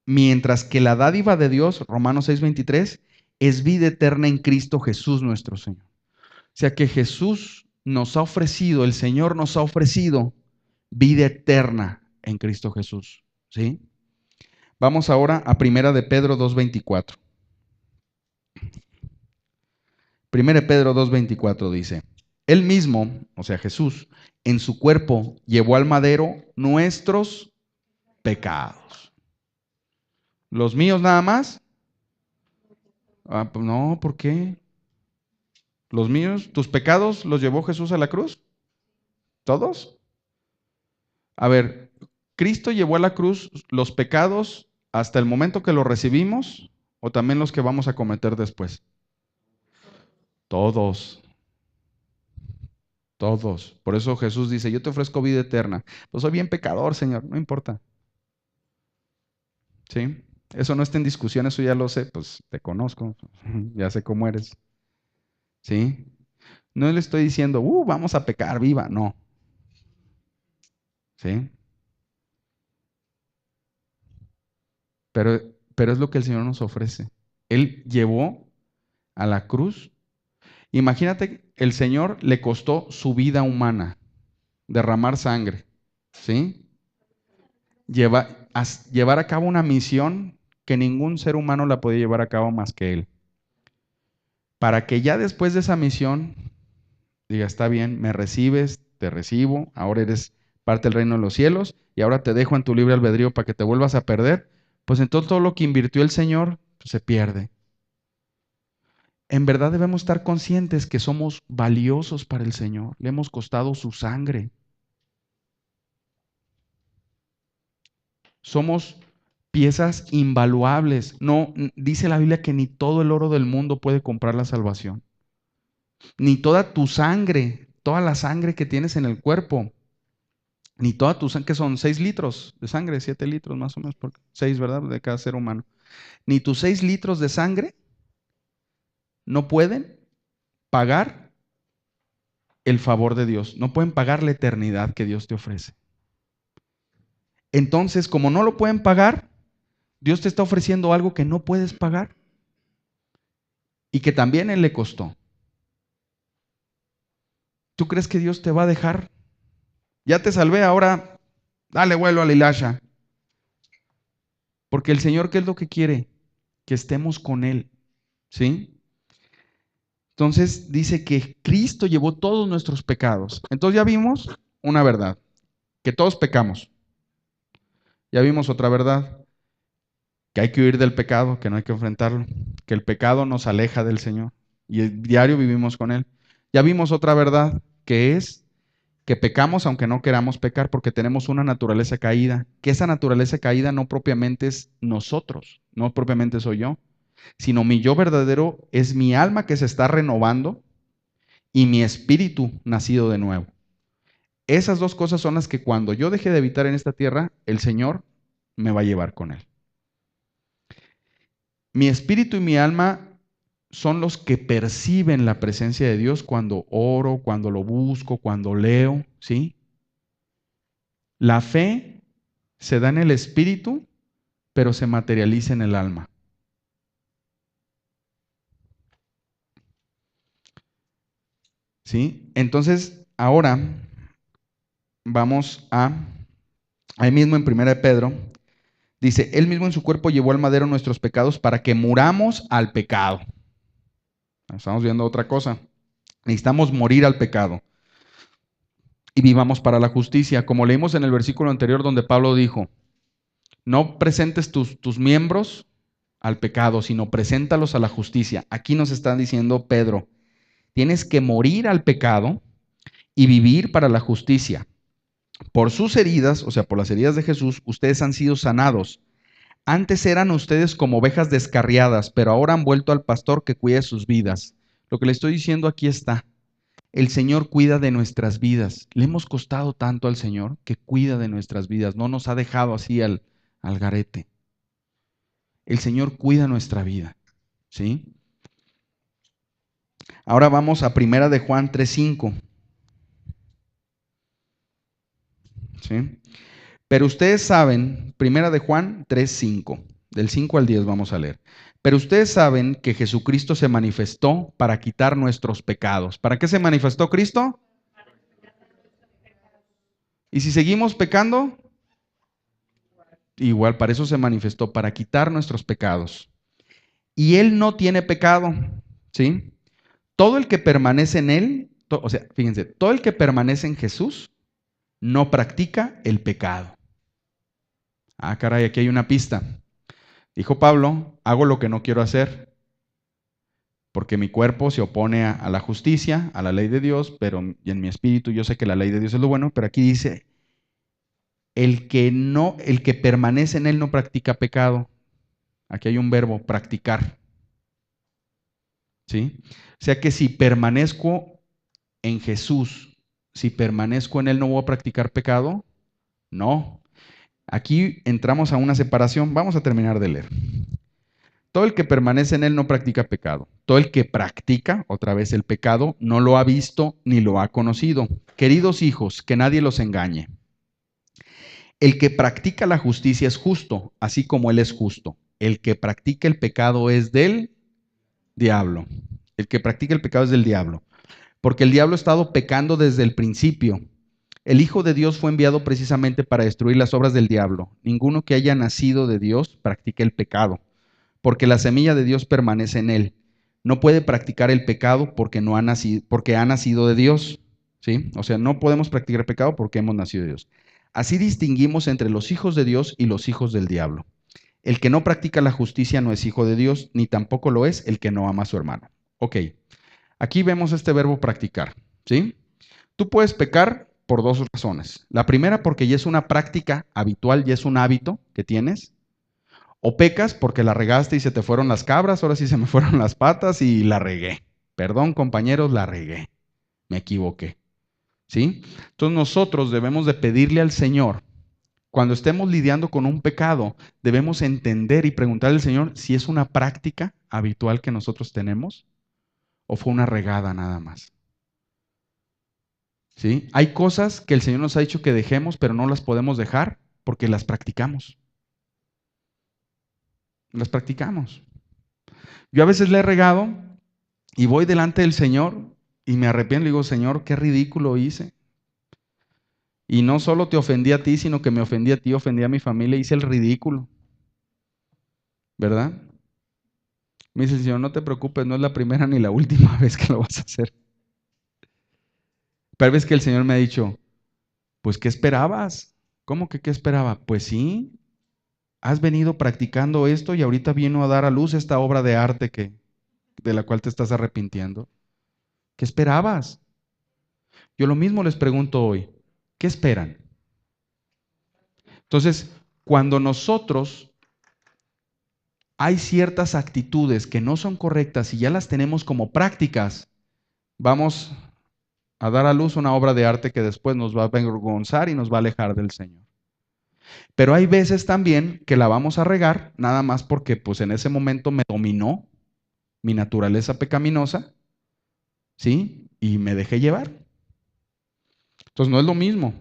mientras que la dádiva de Dios, Romanos 6:23, es vida eterna en Cristo Jesús nuestro Señor. O sea que Jesús nos ha ofrecido, el Señor nos ha ofrecido vida eterna en Cristo Jesús, ¿sí? Vamos ahora a 1 de Pedro 2:24. 1 de Pedro 2:24 dice, Él mismo, o sea Jesús, en su cuerpo llevó al madero nuestros pecados. ¿Los míos nada más? Pues no, ¿por qué? ¿Los míos, tus pecados los llevó Jesús a la cruz? ¿Todos? A ver, ¿Cristo llevó a la cruz los pecados hasta el momento que los recibimos o también los que vamos a cometer después? Todos, todos. Por eso Jesús dice, yo te ofrezco vida eterna. Pues soy bien pecador, Señor, no importa. ¿Sí? Eso no está en discusión, eso ya lo sé, pues te conozco, ya sé cómo eres. ¿Sí? No le estoy diciendo, vamos a pecar, viva, no. ¿Sí? Pero es lo que el Señor nos ofrece. Él llevó a la cruz. Imagínate, el Señor le costó su vida humana, derramar sangre, ¿sí? Llevar a cabo una misión que ningún ser humano la podía llevar a cabo más que Él. Para que ya después de esa misión diga, está bien, me recibes, te recibo, ahora eres parte del reino de los cielos y ahora te dejo en tu libre albedrío para que te vuelvas a perder, pues entonces todo lo que invirtió el Señor pues, se pierde. En verdad debemos estar conscientes que somos valiosos para el Señor, le hemos costado su sangre. Somos piezas invaluables. No, dice la Biblia que ni todo el oro del mundo puede comprar la salvación. Ni toda tu sangre, toda la sangre que tienes en el cuerpo, ni toda tu sangre, que son 6 litros de sangre, 7 litros más o menos, 6, ¿verdad? De cada ser humano. Ni tus 6 litros de sangre no pueden pagar el favor de Dios, no pueden pagar la eternidad que Dios te ofrece. Entonces, como no lo pueden pagar, Dios te está ofreciendo algo que no puedes pagar y que también Él le costó. ¿Tú crees que Dios te va a dejar? Ya te salvé, ahora dale vuelo a la hilacha. Porque el Señor, ¿qué es lo que quiere? Que estemos con Él, ¿sí? Entonces dice que Cristo llevó todos nuestros pecados. Entonces ya vimos una verdad, que todos pecamos. Ya vimos otra verdad, que hay que huir del pecado, que no hay que enfrentarlo, que el pecado nos aleja del Señor y el diario vivimos con Él. Ya vimos otra verdad, que es que pecamos aunque no queramos pecar porque tenemos una naturaleza caída, que esa naturaleza caída no propiamente es nosotros, no propiamente soy yo, sino mi yo verdadero es mi alma que se está renovando y mi espíritu nacido de nuevo. Esas dos cosas son las que cuando yo deje de habitar en esta tierra, el Señor me va a llevar con Él. Mi espíritu y mi alma son los que perciben la presencia de Dios cuando oro, cuando lo busco, cuando leo, ¿sí? La fe se da en el espíritu, pero se materializa en el alma. ¿Sí? Entonces, ahora vamos ahí mismo en 1 de Pedro, dice, Él mismo en su cuerpo llevó al madero nuestros pecados para que muramos al pecado. Estamos viendo otra cosa. Necesitamos morir al pecado y vivamos para la justicia. Como leímos en el versículo anterior donde Pablo dijo, no presentes tus miembros al pecado, sino preséntalos a la justicia. Aquí nos está diciendo Pedro, tienes que morir al pecado y vivir para la justicia. Por sus heridas, o sea, por las heridas de Jesús, ustedes han sido sanados. Antes eran ustedes como ovejas descarriadas, pero ahora han vuelto al pastor que cuida sus vidas. Lo que le estoy diciendo aquí está. El Señor cuida de nuestras vidas. Le hemos costado tanto al Señor que cuida de nuestras vidas. No nos ha dejado así al garete. El Señor cuida nuestra vida. ¿Sí? Ahora vamos a 1 de Juan 3:5. ¿Sí? Pero ustedes saben, 1 de Juan 3:5, del 5 al 10 vamos a leer. Pero ustedes saben que Jesucristo se manifestó para quitar nuestros pecados. ¿Para qué se manifestó Cristo? Y si seguimos pecando, igual para eso se manifestó, para quitar nuestros pecados. Y Él no tiene pecado, ¿sí? Todo el que permanece en Él, o sea, fíjense, todo el que permanece en Jesús no practica el pecado. Ah, caray, aquí hay una pista. Dijo Pablo, hago lo que no quiero hacer, porque mi cuerpo se opone a la justicia, a la ley de Dios, pero en mi espíritu yo sé que la ley de Dios es lo bueno, pero aquí dice, el que permanece en Él no practica pecado. Aquí hay un verbo, practicar. ¿sí? O sea que si permanezco en Jesús, si permanezco en Él, ¿no voy a practicar pecado? No. Aquí entramos a una separación. Vamos a terminar de leer. Todo el que permanece en Él no practica pecado. Todo el que practica, otra vez el pecado, no lo ha visto ni lo ha conocido. Queridos hijos, que nadie los engañe. El que practica la justicia es justo, así como Él es justo. El que practica el pecado es del diablo. El que practica el pecado es del diablo. Porque el diablo ha estado pecando desde el principio. El Hijo de Dios fue enviado precisamente para destruir las obras del diablo. Ninguno que haya nacido de Dios practica el pecado, porque la semilla de Dios permanece en él. No puede practicar el pecado porque ha nacido de Dios. ¿Sí? O sea, no podemos practicar el pecado porque hemos nacido de Dios. Así distinguimos entre los hijos de Dios y los hijos del diablo. El que no practica la justicia no es hijo de Dios, ni tampoco lo es el que no ama a su hermano. Ok, aquí vemos este verbo practicar. ¿Sí? Tú puedes pecar por dos razones. La primera, porque ya es una práctica habitual, ya es un hábito que tienes. O pecas porque la regaste y se te fueron las cabras, ahora sí se me fueron las patas y la regué. Perdón, compañeros, la regué. Me equivoqué. ¿Sí? Entonces nosotros debemos de pedirle al Señor, cuando estemos lidiando con un pecado, debemos entender y preguntarle al Señor si es una práctica habitual que nosotros tenemos o fue una regada nada más. ¿Sí? Hay cosas que el Señor nos ha dicho que dejemos, pero no las podemos dejar porque las practicamos. Las practicamos. Yo a veces le he regado y voy delante del Señor y me arrepiento y digo, Señor, qué ridículo hice. Y no solo te ofendí a ti, sino que me ofendí a ti, ofendí a mi familia, hice el ridículo. ¿Verdad? Me dice el Señor, no te preocupes, no es la primera ni la última vez que lo vas a hacer. Pero ves que el Señor me ha dicho, pues ¿qué esperabas? ¿Cómo que qué esperaba? Pues sí, has venido practicando esto y ahorita vino a dar a luz esta obra de arte de la cual te estás arrepintiendo. ¿Qué esperabas? Yo lo mismo les pregunto hoy, ¿qué esperan? Entonces, cuando nosotros hay ciertas actitudes que no son correctas y ya las tenemos como prácticas, vamos a dar a luz una obra de arte que después nos va a avergonzar y nos va a alejar del Señor. Pero hay veces también que la vamos a regar nada más porque pues en ese momento me dominó mi naturaleza pecaminosa, ¿sí? Y me dejé llevar. Entonces no es lo mismo.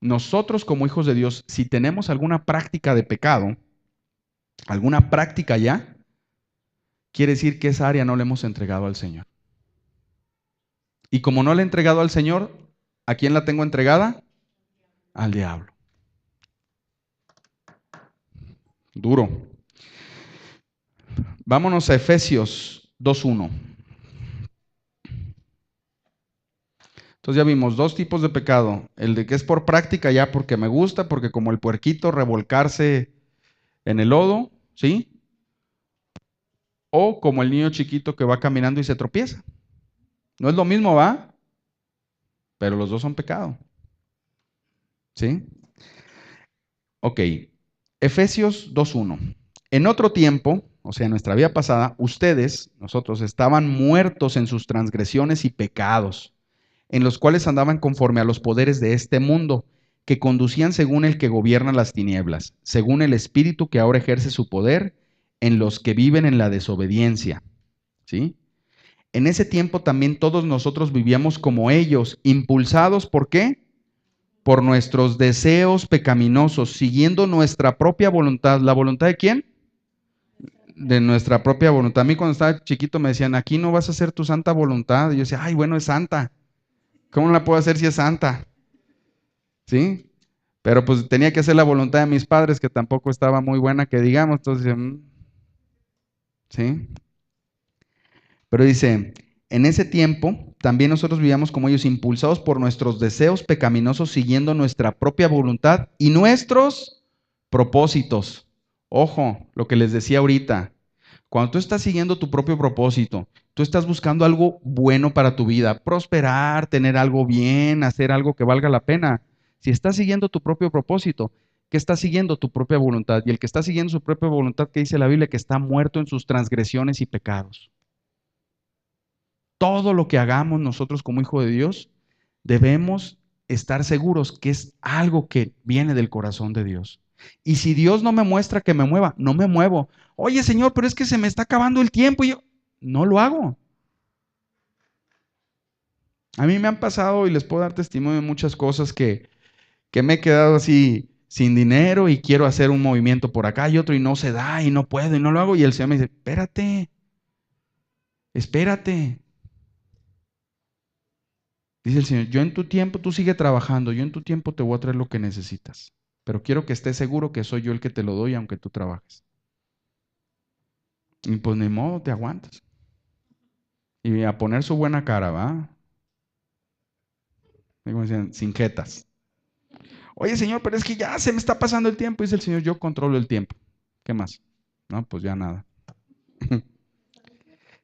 Nosotros como hijos de Dios, si tenemos alguna práctica de pecado, alguna práctica ya, quiere decir que esa área no la hemos entregado al Señor. Y como no la he entregado al Señor, ¿a quién la tengo entregada? Al diablo. Duro. Vámonos a Efesios 2:1. Entonces ya vimos dos tipos de pecado. El de que es por práctica ya porque me gusta, porque como el puerquito revolcarse en el lodo, ¿sí? O como el niño chiquito que va caminando y se tropieza. No es lo mismo, ¿va? Pero los dos son pecado. ¿Sí? Ok. Efesios 2:1. En otro tiempo, o sea, en nuestra vida pasada, nosotros, estaban muertos en sus transgresiones y pecados, en los cuales andaban conforme a los poderes de este mundo, que conducían según el que gobierna las tinieblas, según el espíritu que ahora ejerce su poder en los que viven en la desobediencia. ¿Sí? En ese tiempo también todos nosotros vivíamos como ellos, impulsados ¿por qué? Por nuestros deseos pecaminosos, siguiendo nuestra propia voluntad. ¿La voluntad de quién? De nuestra propia voluntad. A mí cuando estaba chiquito me decían, aquí no vas a hacer tu santa voluntad. Y yo decía, ay, bueno, es santa. ¿Cómo no la puedo hacer si es santa? ¿Sí? Pero pues tenía que hacer la voluntad de mis padres, que tampoco estaba muy buena, que digamos. Entonces, ¿sí? Pero dice, en ese tiempo también nosotros vivíamos como ellos, impulsados por nuestros deseos pecaminosos, siguiendo nuestra propia voluntad y nuestros propósitos. Ojo, lo que les decía ahorita. Cuando tú estás siguiendo tu propio propósito, tú estás buscando algo bueno para tu vida, prosperar, tener algo bien, hacer algo que valga la pena. Si estás siguiendo tu propio propósito, ¿qué estás siguiendo? Tu propia voluntad. Y el que está siguiendo su propia voluntad, ¿qué dice la Biblia? Que está muerto en sus transgresiones y pecados. todo lo que hagamos nosotros como hijo de Dios, debemos estar seguros que es algo que viene del corazón de Dios. Y si Dios no me muestra que me mueva, no me muevo. Oye, Señor, pero es que se me está acabando el tiempo y yo no lo hago. A mí me han pasado y les puedo dar testimonio de muchas cosas que me he quedado así sin dinero y quiero hacer un movimiento por acá y otro y no se da y no puedo y no lo hago. Y el Señor me dice, espérate. Dice el Señor, yo en tu tiempo, tú sigue trabajando, yo en tu tiempo te voy a traer lo que necesitas. Pero quiero que estés seguro que soy yo el que te lo doy aunque tú trabajes. Y pues ni modo, te aguantas. Y a poner su buena cara, ¿va? Como dicen, sin jetas. Oye, Señor, pero es que ya se me está pasando el tiempo. Dice el Señor, yo controlo el tiempo. ¿Qué más? No, pues ya nada.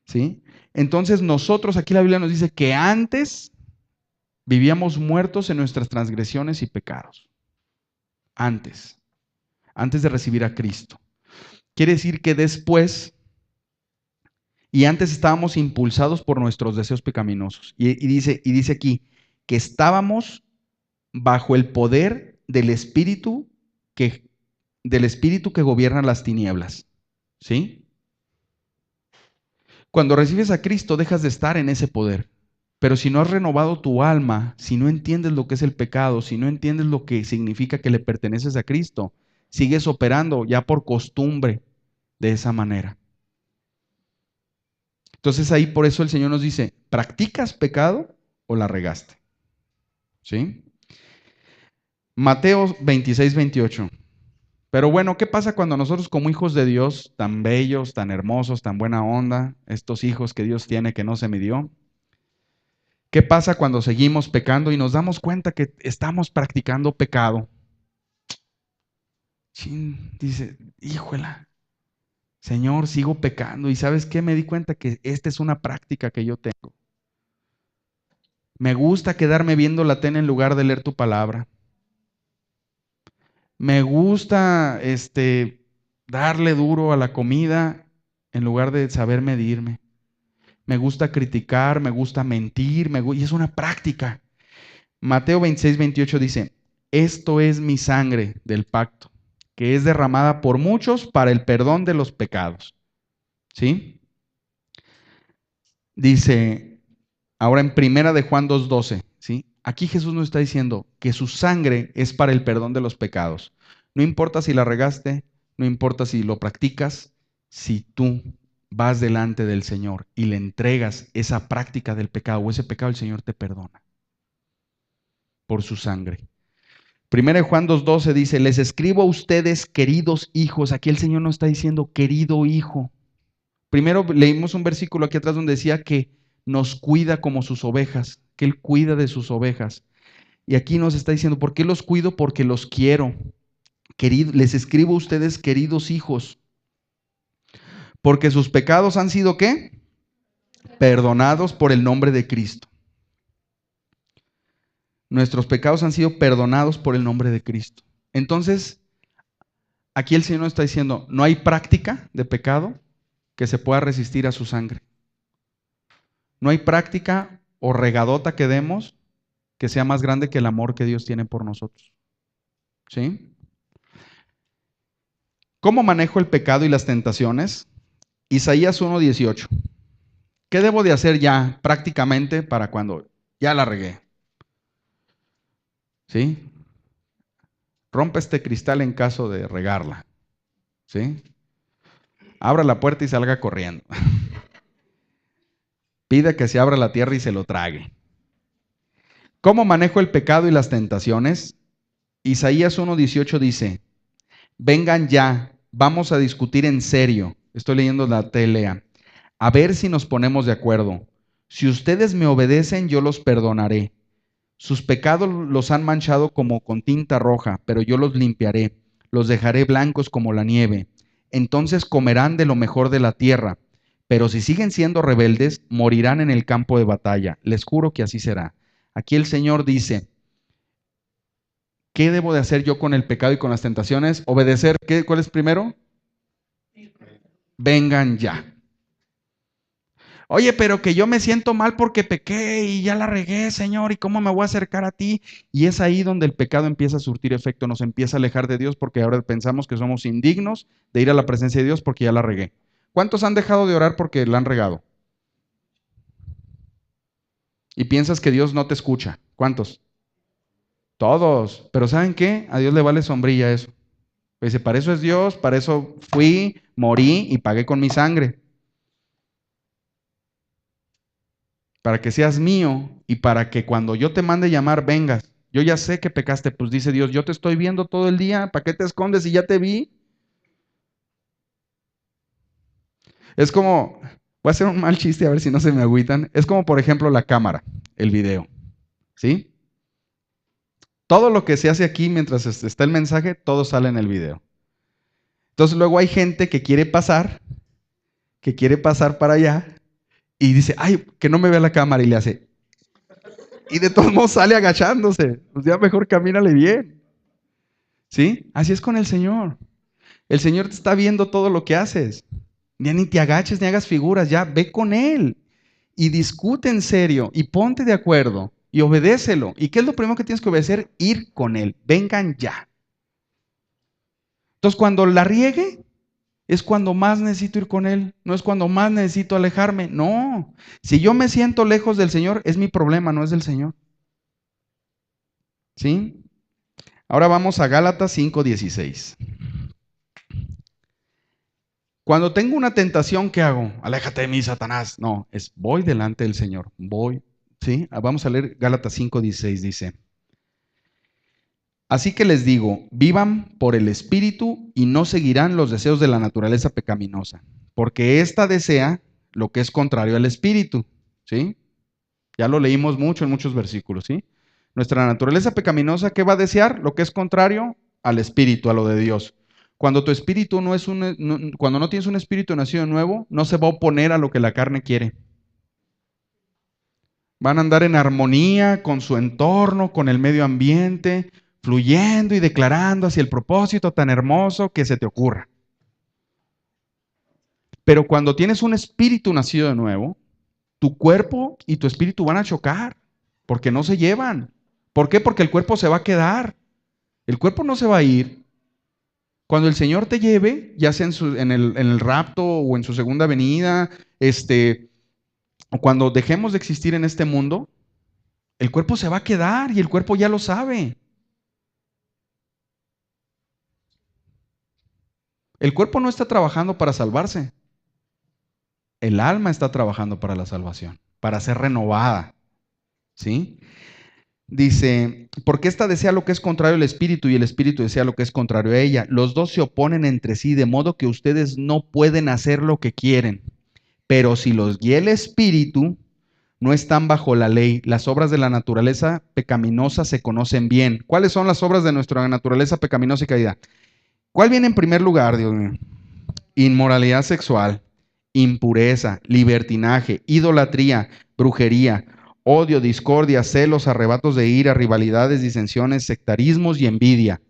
¿Sí? Entonces nosotros, aquí la Biblia nos dice que antes vivíamos muertos en nuestras transgresiones y pecados. Antes de recibir a Cristo. Quiere decir que después, y antes estábamos impulsados por nuestros deseos pecaminosos. Y dice aquí que estábamos bajo el poder del espíritu que gobierna las tinieblas. ¿Sí? Cuando recibes a Cristo dejas de estar en ese poder. Pero si no has renovado tu alma, si no entiendes lo que es el pecado, si no entiendes lo que significa que le perteneces a Cristo, sigues operando ya por costumbre de esa manera. Entonces ahí por eso el Señor nos dice, ¿practicas pecado o la regaste? ¿Sí? Mateo 26, 28. Pero bueno, ¿qué pasa cuando nosotros como hijos de Dios, tan bellos, tan hermosos, tan buena onda, estos hijos que Dios tiene que no se midió? ¿Qué pasa cuando seguimos pecando y nos damos cuenta que estamos practicando pecado? Chin, dice, híjola, Señor, sigo pecando. ¿Y sabes qué? Me di cuenta que esta es una práctica que yo tengo. Me gusta quedarme viendo la tele en lugar de leer tu palabra. Me gusta darle duro a la comida en lugar de saber medirme. Me gusta criticar, me gusta mentir, y es una práctica. Mateo 26, 28 dice, esto es mi sangre del pacto, que es derramada por muchos para el perdón de los pecados. ¿Sí? Dice, ahora en primera de Juan 2:12, ¿sí? Aquí Jesús nos está diciendo que su sangre es para el perdón de los pecados. No importa si la regaste, no importa si lo practicas, si tú vas delante del Señor y le entregas esa práctica del pecado o ese pecado, el Señor te perdona por su sangre. Primera de Juan 2:12 dice, les escribo a ustedes, queridos hijos. Aquí el Señor nos está diciendo, querido hijo. Primero leímos un versículo aquí atrás donde decía que nos cuida como sus ovejas, que Él cuida de sus ovejas. Y aquí nos está diciendo, ¿por qué los cuido? Porque los quiero. Les escribo a ustedes, queridos hijos, porque sus pecados han sido, ¿qué? Perdonados por el nombre de Cristo. Nuestros pecados han sido perdonados por el nombre de Cristo. Entonces, aquí el Señor nos está diciendo, no hay práctica de pecado que se pueda resistir a su sangre. No hay práctica o regadota que demos que sea más grande que el amor que Dios tiene por nosotros. ¿Sí? ¿Cómo manejo el pecado y las tentaciones? Isaías 1:18. ¿Qué debo de hacer ya prácticamente para cuando ya la regué? ¿Sí? Rompa este cristal en caso de regarla. ¿Sí? Abra la puerta y salga corriendo. Pida que se abra la tierra y se lo trague. ¿Cómo manejo el pecado y las tentaciones? Isaías 1:18 dice, vengan ya, vamos a discutir en serio. Estoy leyendo la TLA. A ver si nos ponemos de acuerdo. Si ustedes me obedecen, yo los perdonaré. Sus pecados los han manchado como con tinta roja, pero yo los limpiaré. Los dejaré blancos como la nieve. Entonces comerán de lo mejor de la tierra. Pero si siguen siendo rebeldes, morirán en el campo de batalla. Les juro que así será. Aquí el Señor dice, ¿qué debo de hacer yo con el pecado y con las tentaciones? Obedecer, ¿cuál es primero? Vengan ya. Oye, pero que yo me siento mal porque pequé y ya la regué, Señor, ¿y cómo me voy a acercar a ti? Y es ahí donde el pecado empieza a surtir efecto, nos empieza a alejar de Dios porque ahora pensamos que somos indignos de ir a la presencia de Dios porque ya la regué. ¿Cuántos han dejado de orar porque la han regado? Y piensas que Dios no te escucha. ¿Cuántos? Todos. Pero ¿saben qué? A Dios le vale sombrilla eso. Dice, para eso es Dios, para eso fui, morí y pagué con mi sangre. Para que seas mío y para que cuando yo te mande llamar, vengas. Yo ya sé que pecaste, pues dice Dios, yo te estoy viendo todo el día, ¿para qué te escondes si ya te vi? Es como, voy a hacer un mal chiste a ver si no se me agüitan. Es como, por ejemplo, la cámara, el video, ¿sí? Todo lo que se hace aquí mientras está el mensaje, todo sale en el video. Entonces luego hay gente que quiere pasar para allá y dice, ay, que no me vea la cámara y le hace. Y de todos modos sale agachándose. Pues ya mejor camínale bien. ¿Sí? Así es con el Señor. El Señor te está viendo todo lo que haces. Ya ni te agaches ni hagas figuras, ya ve con Él. Y discute en serio y ponte de acuerdo y obedécelo. ¿Y qué es lo primero que tienes que obedecer? Ir con Él. Vengan ya. Entonces cuando la riegue, es cuando más necesito ir con Él. No es cuando más necesito alejarme. No. Si yo me siento lejos del Señor, es mi problema, no es del Señor. ¿Sí? Ahora vamos a Gálatas 5:16. Cuando tengo una tentación, ¿qué hago? Aléjate de mí, Satanás. No, es voy delante del Señor. Voy. ¿Sí? Vamos a leer Gálatas 5:16. Dice, así que les digo, vivan por el Espíritu y no seguirán los deseos de la naturaleza pecaminosa, porque ésta desea lo que es contrario al Espíritu. ¿Sí? Ya lo leímos mucho en muchos versículos. ¿Sí? Nuestra naturaleza pecaminosa, ¿qué va a desear? Lo que es contrario al Espíritu, a lo de Dios. Cuando tu espíritu no es cuando no tienes un espíritu nacido de nuevo, no se va a oponer a lo que la carne quiere. Van a andar en armonía con su entorno, con el medio ambiente, fluyendo y declarando hacia el propósito tan hermoso que se te ocurra. Pero cuando tienes un espíritu nacido de nuevo, tu cuerpo y tu espíritu van a chocar, porque no se llevan. ¿Por qué? Porque el cuerpo se va a quedar. El cuerpo no se va a ir. Cuando el Señor te lleve, ya sea en el rapto o en su segunda venida, o cuando dejemos de existir en este mundo, el cuerpo se va a quedar y el cuerpo ya lo sabe. El cuerpo no está trabajando para salvarse. El alma está trabajando para la salvación, para ser renovada. ¿Sí? Dice, porque ésta desea lo que es contrario al espíritu y el espíritu desea lo que es contrario a ella. Los dos se oponen entre sí, de modo que ustedes no pueden hacer lo que quieren. Pero si los guía el espíritu, no están bajo la ley. Las obras de la naturaleza pecaminosa se conocen bien. ¿Cuáles son las obras de nuestra naturaleza pecaminosa y caída? ¿Cuál viene en primer lugar, Dios mío? Inmoralidad sexual, impureza, libertinaje, idolatría, brujería, odio, discordia, celos, arrebatos de ira, rivalidades, disensiones, sectarismos y envidia.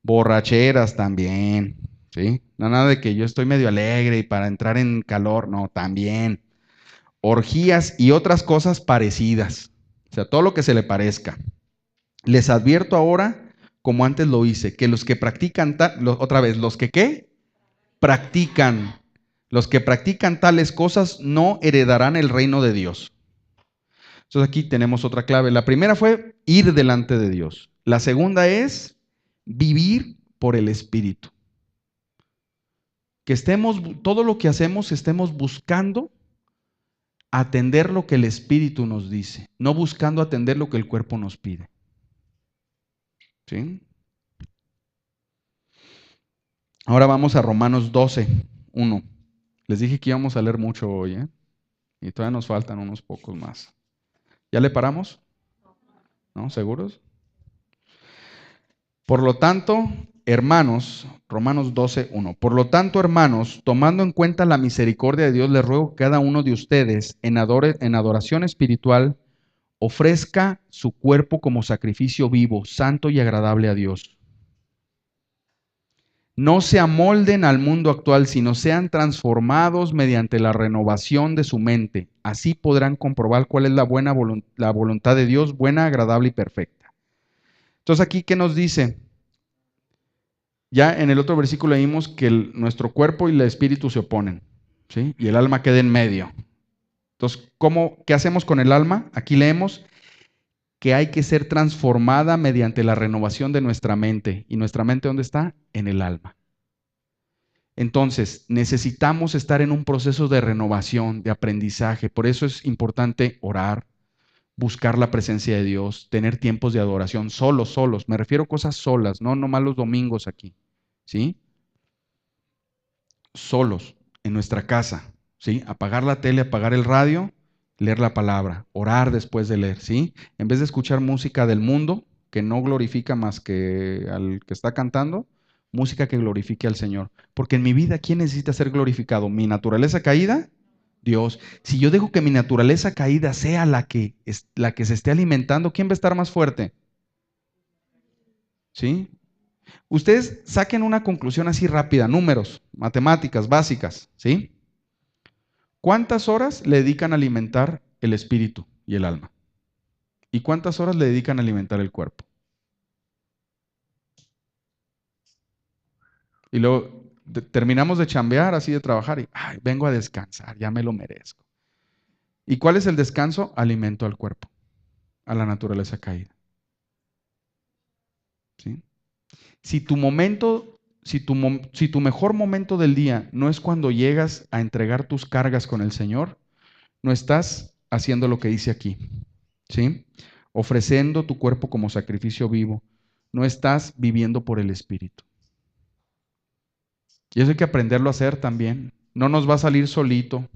Borracheras también, ¿sí? No, nada de que yo estoy medio alegre y para entrar en calor, no, también. Orgías y otras cosas parecidas. O sea, todo lo que se le parezca. Les advierto ahora, como antes lo hice, que los que practican, otra vez, los que ¿qué? Practican. Los que practican tales cosas no heredarán el reino de Dios. Entonces aquí tenemos otra clave. La primera fue ir delante de Dios. La segunda es vivir por el Espíritu. Que estemos, todo lo que hacemos, estemos buscando atender lo que el Espíritu nos dice, no buscando atender lo que el cuerpo nos pide. ¿Sí? Ahora vamos a Romanos 12:1. Les dije que íbamos a leer mucho hoy, ¿eh? Y todavía nos faltan unos pocos más. ¿Ya le paramos? ¿No? ¿Seguros? Por lo tanto, hermanos, Romanos 12:1. Por lo tanto, hermanos, tomando en cuenta la misericordia de Dios, les ruego que cada uno de ustedes en adoración espiritual ofrezca su cuerpo como sacrificio vivo, santo y agradable a Dios. No se amolden al mundo actual, sino sean transformados mediante la renovación de su mente. Así podrán comprobar cuál es la voluntad de Dios, buena, agradable y perfecta. Entonces aquí, ¿qué nos dice? Ya en el otro versículo leímos que nuestro cuerpo y el espíritu se oponen, ¿sí? Y el alma queda en medio. Entonces, ¿qué hacemos con el alma? Aquí leemos que hay que ser transformada mediante la renovación de nuestra mente. ¿Y nuestra mente dónde está? En el alma. Entonces, necesitamos estar en un proceso de renovación, de aprendizaje. Por eso es importante orar, buscar la presencia de Dios, tener tiempos de adoración, solos. Me refiero a cosas solas, no nomás los domingos aquí, ¿sí? Solos, en nuestra casa, ¿sí? Apagar la tele, apagar el radio, leer la palabra, orar después de leer, ¿sí? En vez de escuchar música del mundo, que no glorifica más que al que está cantando, música que glorifique al Señor. Porque en mi vida, ¿quién necesita ser glorificado? ¿Mi naturaleza caída? Dios. Si yo dejo que mi naturaleza caída sea la que se esté alimentando, ¿quién va a estar más fuerte? ¿Sí? Ustedes saquen una conclusión así rápida, números, matemáticas básicas, ¿sí? ¿Cuántas horas le dedican a alimentar el espíritu y el alma? ¿Y cuántas horas le dedican a alimentar el cuerpo? Y luego terminamos de chambear, así de trabajar, y ay, vengo a descansar, ya me lo merezco. ¿Y cuál es el descanso? Alimento al cuerpo, a la naturaleza caída. ¿Sí? Si tu mejor momento del día no es cuando llegas a entregar tus cargas con el Señor, no estás haciendo lo que dice aquí, ¿sí? Ofreciendo tu cuerpo como sacrificio vivo. No estás viviendo por el Espíritu. Y eso hay que aprenderlo a hacer también. No nos va a salir solito.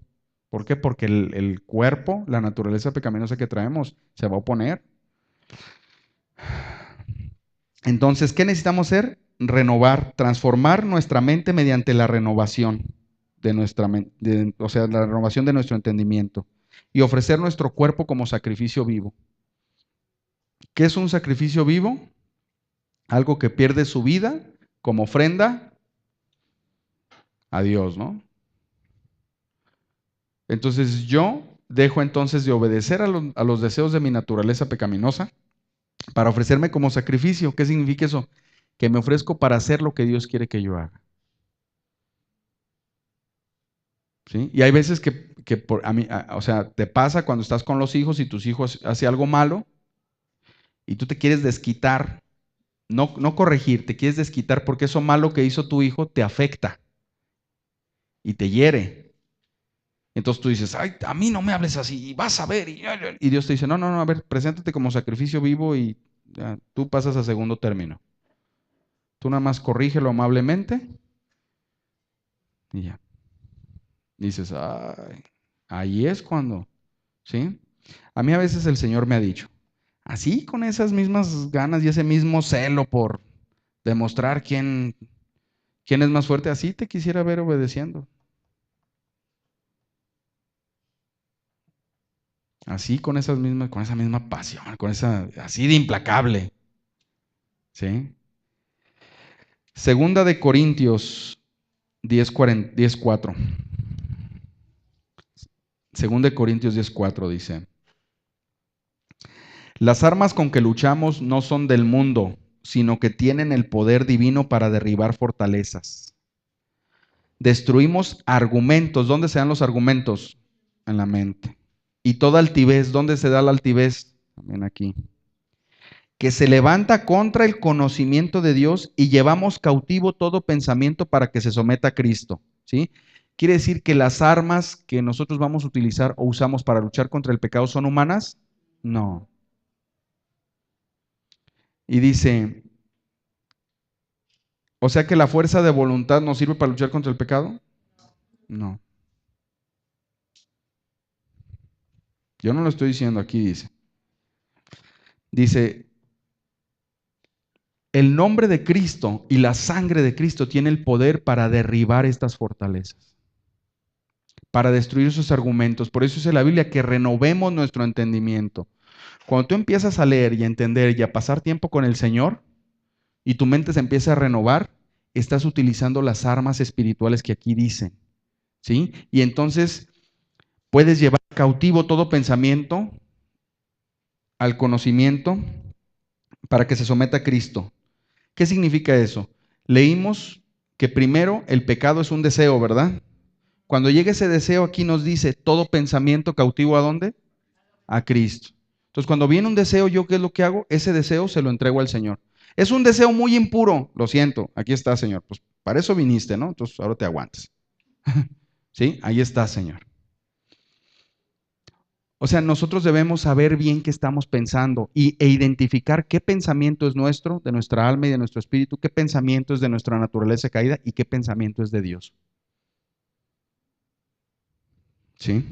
¿Por qué? Porque el cuerpo, la naturaleza pecaminosa que traemos, se va a oponer. Entonces, ¿qué necesitamos hacer? Renovar, transformar nuestra mente mediante la renovación de nuestra mente, o sea, la renovación de nuestro entendimiento y ofrecer nuestro cuerpo como sacrificio vivo. ¿Qué es un sacrificio vivo? Algo que pierde su vida como ofrenda a Dios, ¿no? Entonces yo dejo entonces de obedecer a los deseos de mi naturaleza pecaminosa para ofrecerme como sacrificio. ¿Qué significa eso? Que me ofrezco para hacer lo que Dios quiere que yo haga. ¿Sí? Y hay veces que o sea, te pasa cuando estás con los hijos y tus hijos hacen algo malo y tú te quieres desquitar, no corregir, te quieres desquitar porque eso malo que hizo tu hijo te afecta y te hiere. Entonces tú dices, ay, a mí no me hables así, y vas a ver. Y Dios te dice, no, a ver, preséntate como sacrificio vivo y ya, tú pasas a segundo término. Tú nada más corrígelo amablemente y ya. Dices, ay, ahí es cuando, ¿sí? A mí a veces el Señor me ha dicho, así con esas mismas ganas y ese mismo celo por demostrar quién es más fuerte, así te quisiera ver obedeciendo. Así con esa misma pasión, así de implacable. ¿Sí? Segunda de Corintios 10:4. Segunda de Corintios 10:4 dice: Las armas con que luchamos no son del mundo, sino que tienen el poder divino para derribar fortalezas. Destruimos argumentos. ¿Dónde se dan los argumentos? En la mente. Y toda altivez. ¿Dónde se da la altivez? También aquí. Que se levanta contra el conocimiento de Dios y llevamos cautivo todo pensamiento para que se someta a Cristo. ¿Sí? ¿Quiere decir que las armas que nosotros vamos a utilizar o usamos para luchar contra el pecado son humanas? No. Y dice, o sea que la fuerza de voluntad nos sirve para luchar contra el pecado? No. Yo no lo estoy diciendo aquí, dice. Dice, el nombre de Cristo y la sangre de Cristo tiene el poder para derribar estas fortalezas, para destruir sus argumentos. Por eso dice la Biblia que renovemos nuestro entendimiento. Cuando tú empiezas a leer y a entender y a pasar tiempo con el Señor y tu mente se empieza a renovar, estás utilizando las armas espirituales que aquí dicen, ¿sí? Y entonces puedes llevar cautivo todo pensamiento al conocimiento para que se someta a Cristo. ¿Qué significa eso? Leímos que primero el pecado es un deseo, ¿verdad? Cuando llega ese deseo, aquí nos dice todo pensamiento cautivo, ¿a dónde? A Cristo. Entonces, cuando viene un deseo, ¿yo qué es lo que hago? Ese deseo se lo entrego al Señor. Es un deseo muy impuro, lo siento, aquí está, Señor. Pues para eso viniste, ¿no? Entonces, ahora te aguantas. ¿Sí? Ahí está, Señor. O sea, nosotros debemos saber bien qué estamos pensando e identificar qué pensamiento es nuestro, de nuestra alma y de nuestro espíritu, qué pensamiento es de nuestra naturaleza caída y qué pensamiento es de Dios. ¿Sí?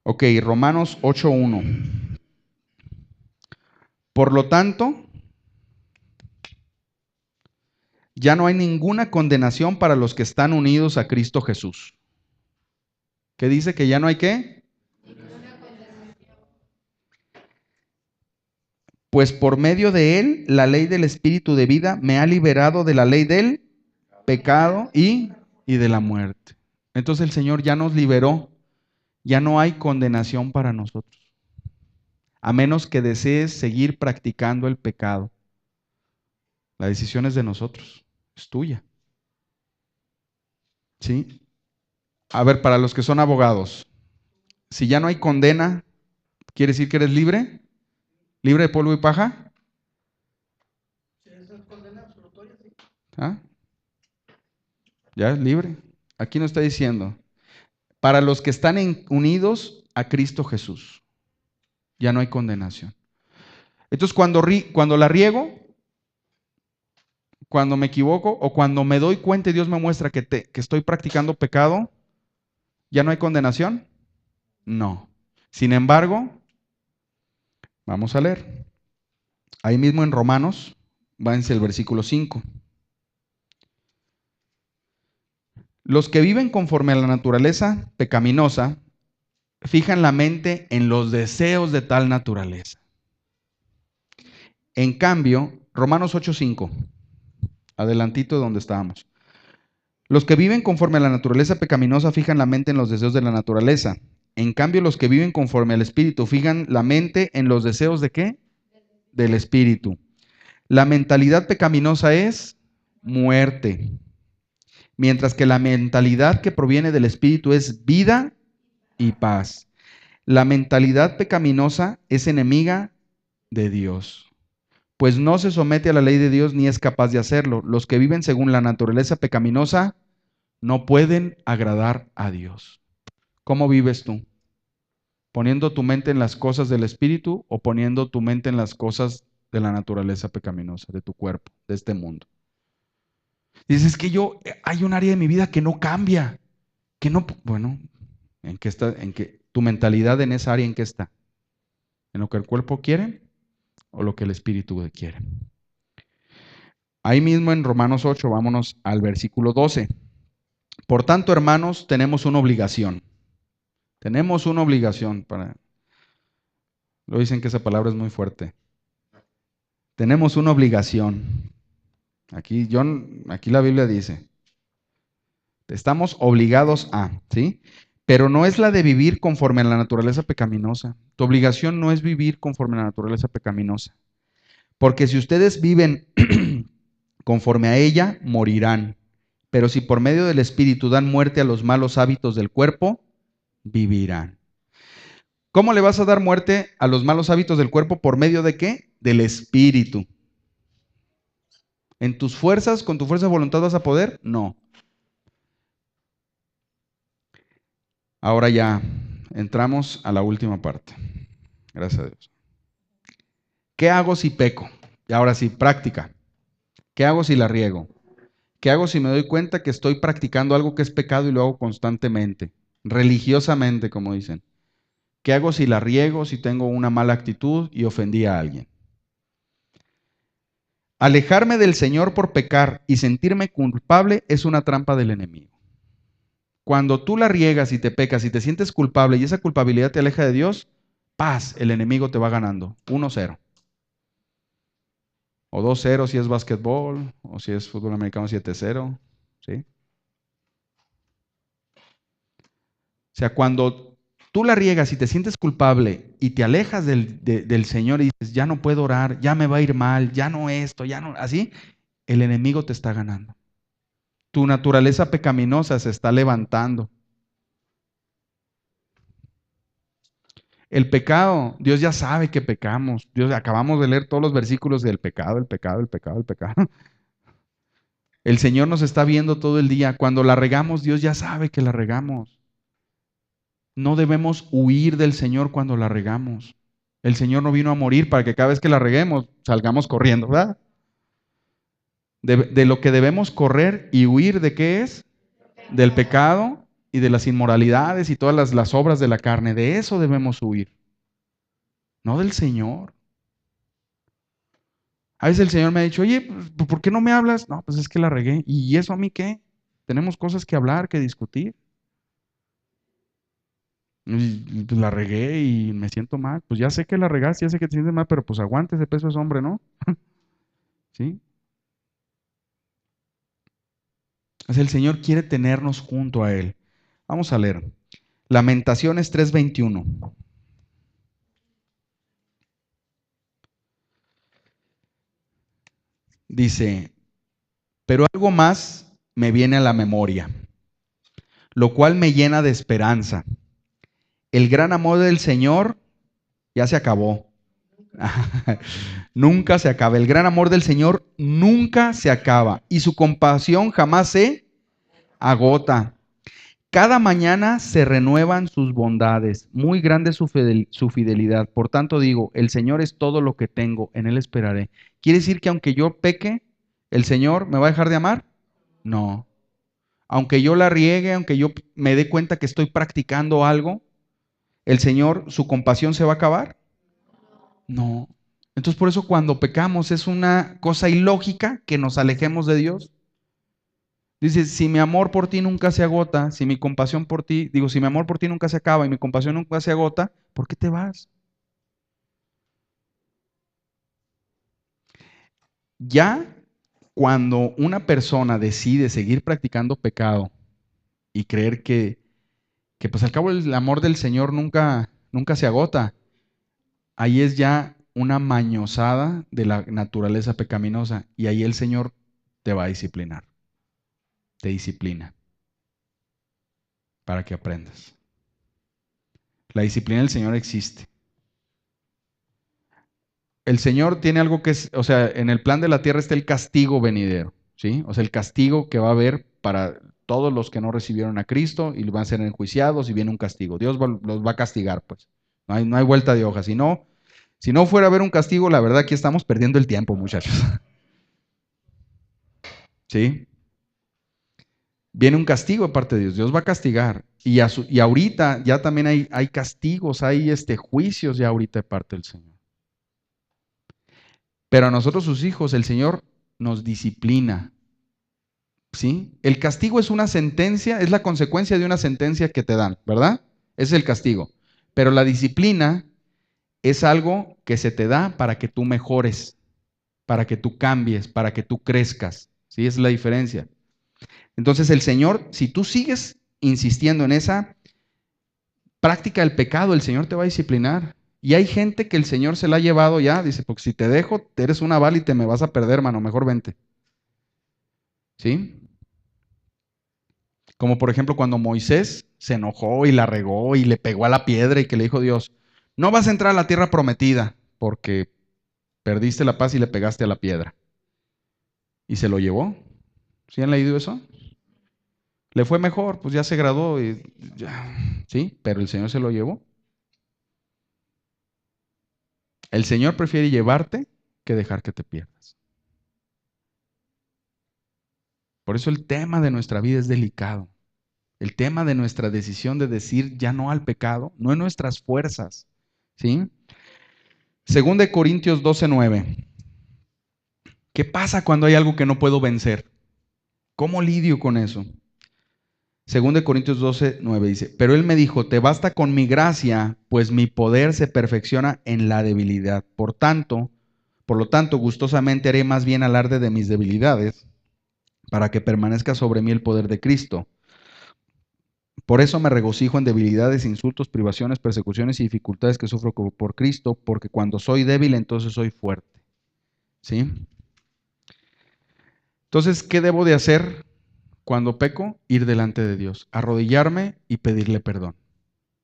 Ok, Romanos 8:1. Por lo tanto, ya no hay ninguna condenación para los que están unidos a Cristo Jesús. ¿Qué dice? ¿Que ya no hay qué? Pues por medio de él, la ley del Espíritu de vida me ha liberado de la ley del pecado y de la muerte. Entonces el Señor ya nos liberó. Ya no hay condenación para nosotros. A menos que desees seguir practicando el pecado. La decisión es de nosotros. Es tuya. ¿Sí? A ver, para los que son abogados, si ya no hay condena, ¿quiere decir que eres libre? ¿Libre de polvo y paja? ¿Ah? Ya es libre. Aquí nos está diciendo, para los que están unidos a Cristo Jesús, ya no hay condenación. Entonces, cuando la riego, cuando me equivoco o cuando me doy cuenta y Dios me muestra que estoy practicando pecado, ¿ya no hay condenación? No. Sin embargo, vamos a leer. Ahí mismo en Romanos, váyanse el versículo 5. Los que viven conforme a la naturaleza pecaminosa, fijan la mente en los deseos de tal naturaleza. En cambio, Romanos 8:5, adelantito de donde estábamos. Los que viven conforme a la naturaleza pecaminosa fijan la mente en los deseos de la naturaleza. En cambio, los que viven conforme al Espíritu fijan la mente en los deseos ¿de qué? Del Espíritu. La mentalidad pecaminosa es muerte, mientras que la mentalidad que proviene del Espíritu es vida y paz. La mentalidad pecaminosa es enemiga de Dios, pues no se somete a la ley de Dios ni es capaz de hacerlo. Los que viven según la naturaleza pecaminosa no pueden agradar a Dios. ¿Cómo vives tú? ¿Poniendo tu mente en las cosas del Espíritu o poniendo tu mente en las cosas de la naturaleza pecaminosa, de tu cuerpo, de este mundo? Dices que hay un área de mi vida que no cambia, que no, bueno, ¿en qué está? ¿En qué? ¿Tu mentalidad en esa área en qué está? ¿En lo que el cuerpo quiere o lo que el Espíritu quiere? Ahí mismo en Romanos 8, vámonos al versículo 12. Por tanto, hermanos, tenemos una obligación. Tenemos una obligación para... Lo dicen que esa palabra es muy fuerte. Tenemos una obligación. Aquí la Biblia dice, estamos obligados a, ¿sí? Pero no es la de vivir conforme a la naturaleza pecaminosa. Tu obligación no es vivir conforme a la naturaleza pecaminosa. Porque si ustedes viven conforme a ella, morirán. Pero si por medio del Espíritu dan muerte a los malos hábitos del cuerpo, vivirán. ¿Cómo le vas a dar muerte a los malos hábitos del cuerpo? ¿Por medio de qué? Del Espíritu. ¿En tus fuerzas, con tu fuerza de voluntad vas a poder? No. Ahora ya entramos a la última parte. Gracias a Dios. ¿Qué hago si peco? Y ahora sí, práctica. ¿Qué hago si la riego? ¿Qué hago si me doy cuenta que estoy practicando algo que es pecado y lo hago constantemente? Religiosamente, como dicen. ¿Qué hago si la riego, si tengo una mala actitud y ofendí a alguien? Alejarme del Señor por pecar y sentirme culpable es una trampa del enemigo. Cuando tú la riegas y te pecas y te sientes culpable y esa culpabilidad te aleja de Dios, paz, el enemigo te va ganando. 1-0. O 2-0 si es básquetbol, o si es fútbol americano 7-0, ¿sí? O sea, cuando tú la riegas y te sientes culpable y te alejas del Señor y dices, ya no puedo orar, ya me va a ir mal, ya no esto, ya no, así, el enemigo te está ganando. Tu naturaleza pecaminosa se está levantando. El pecado, Dios ya sabe que pecamos. Dios, acabamos de leer todos los versículos del pecado, el pecado, el pecado, el pecado. El Señor nos está viendo todo el día. Cuando la regamos, Dios ya sabe que la regamos. No debemos huir del Señor cuando la regamos. El Señor no vino a morir para que cada vez que la reguemos salgamos corriendo, ¿verdad? De lo que debemos correr y huir, ¿de qué es? Del pecado y de las inmoralidades y todas las obras de la carne. De eso debemos huir, no del Señor. A veces el Señor me ha dicho, oye, pues, ¿por qué no me hablas? No, pues es que la regué. ¿Y eso a mí qué? Tenemos cosas que hablar, que discutir. Y pues la regué y me siento mal. Pues ya sé que la regaste, ya sé que te sientes mal, pero pues aguante, ese peso es hombre, ¿no? ¿Sí? O sea, el Señor quiere tenernos junto a Él. Vamos a leer. Lamentaciones 3:21. Dice, pero algo más me viene a la memoria, lo cual me llena de esperanza. El gran amor del Señor ya se acabó. Nunca se acaba. El gran amor del Señor nunca se acaba y su compasión jamás se agota. Cada mañana se renuevan sus bondades. Muy grande es su fidelidad. Por tanto digo, el Señor es todo lo que tengo, en Él esperaré. ¿Quiere decir que aunque yo peque, el Señor me va a dejar de amar? No. Aunque yo la riegue, aunque yo me dé cuenta que estoy practicando algo, ¿el Señor, su compasión se va a acabar? No. Entonces por eso cuando pecamos es una cosa ilógica que nos alejemos de Dios. Dice, si mi amor por ti nunca se agota, si mi compasión por ti, digo, si mi amor por ti nunca se acaba y mi compasión nunca se agota, ¿por qué te vas? Ya cuando una persona decide seguir practicando pecado y creer que pues al cabo el amor del Señor nunca se agota, ahí es ya una mañosada de la naturaleza pecaminosa y ahí el Señor te va a disciplinar, te disciplina para que aprendas. La disciplina del Señor existe. El Señor tiene algo que es, o sea, en el plan de la tierra está el castigo venidero, ¿sí? O sea, el castigo que va a haber para todos los que no recibieron a Cristo y van a ser enjuiciados y viene un castigo. Dios los va a castigar, pues. No hay vuelta de hoja. Si no fuera a haber un castigo, la verdad aquí estamos perdiendo el tiempo, muchachos. ¿Sí? Viene un castigo de parte de Dios. Dios va a castigar. Y ahorita ya también hay castigos, hay juicios ya ahorita de parte del Señor. Pero a nosotros, sus hijos, el Señor nos disciplina. ¿Sí? El castigo es una sentencia, es la consecuencia de una sentencia que te dan, ¿verdad? Es el castigo. Pero la disciplina es algo que se te da para que tú mejores, para que tú cambies, para que tú crezcas. ¿Sí? Es la diferencia. Entonces el Señor, si tú sigues insistiendo en esa práctica del pecado, el Señor te va a disciplinar. Y hay gente que el Señor se la ha llevado ya, dice, porque si te dejo, eres una bala y te me vas a perder, mano, mejor vente. ¿Sí? Como por ejemplo cuando Moisés se enojó y la regó y le pegó a la piedra y que le dijo Dios, no vas a entrar a la tierra prometida porque perdiste la paz y le pegaste a la piedra. Y se lo llevó. ¿Sí han leído eso? Le fue mejor, pues ya se graduó y ya, sí, pero el Señor se lo llevó. El Señor prefiere llevarte que dejar que te pierdas. Por eso el tema de nuestra vida es delicado. El tema de nuestra decisión de decir ya no al pecado, no en nuestras fuerzas, ¿sí? Según de Corintios 12:9. ¿Qué pasa cuando hay algo que no puedo vencer? ¿Cómo lidio con eso? Según de Corintios 12:9 dice, pero él me dijo, te basta con mi gracia, pues mi poder se perfecciona en la debilidad. Por tanto, Por lo tanto, gustosamente haré más bien alarde de mis debilidades, para que permanezca sobre mí el poder de Cristo. Por eso me regocijo en debilidades, insultos, privaciones, persecuciones y dificultades que sufro por Cristo, porque cuando soy débil, entonces soy fuerte. ¿Sí? Entonces, ¿qué debo de hacer cuando peco? Ir delante de Dios, arrodillarme y pedirle perdón.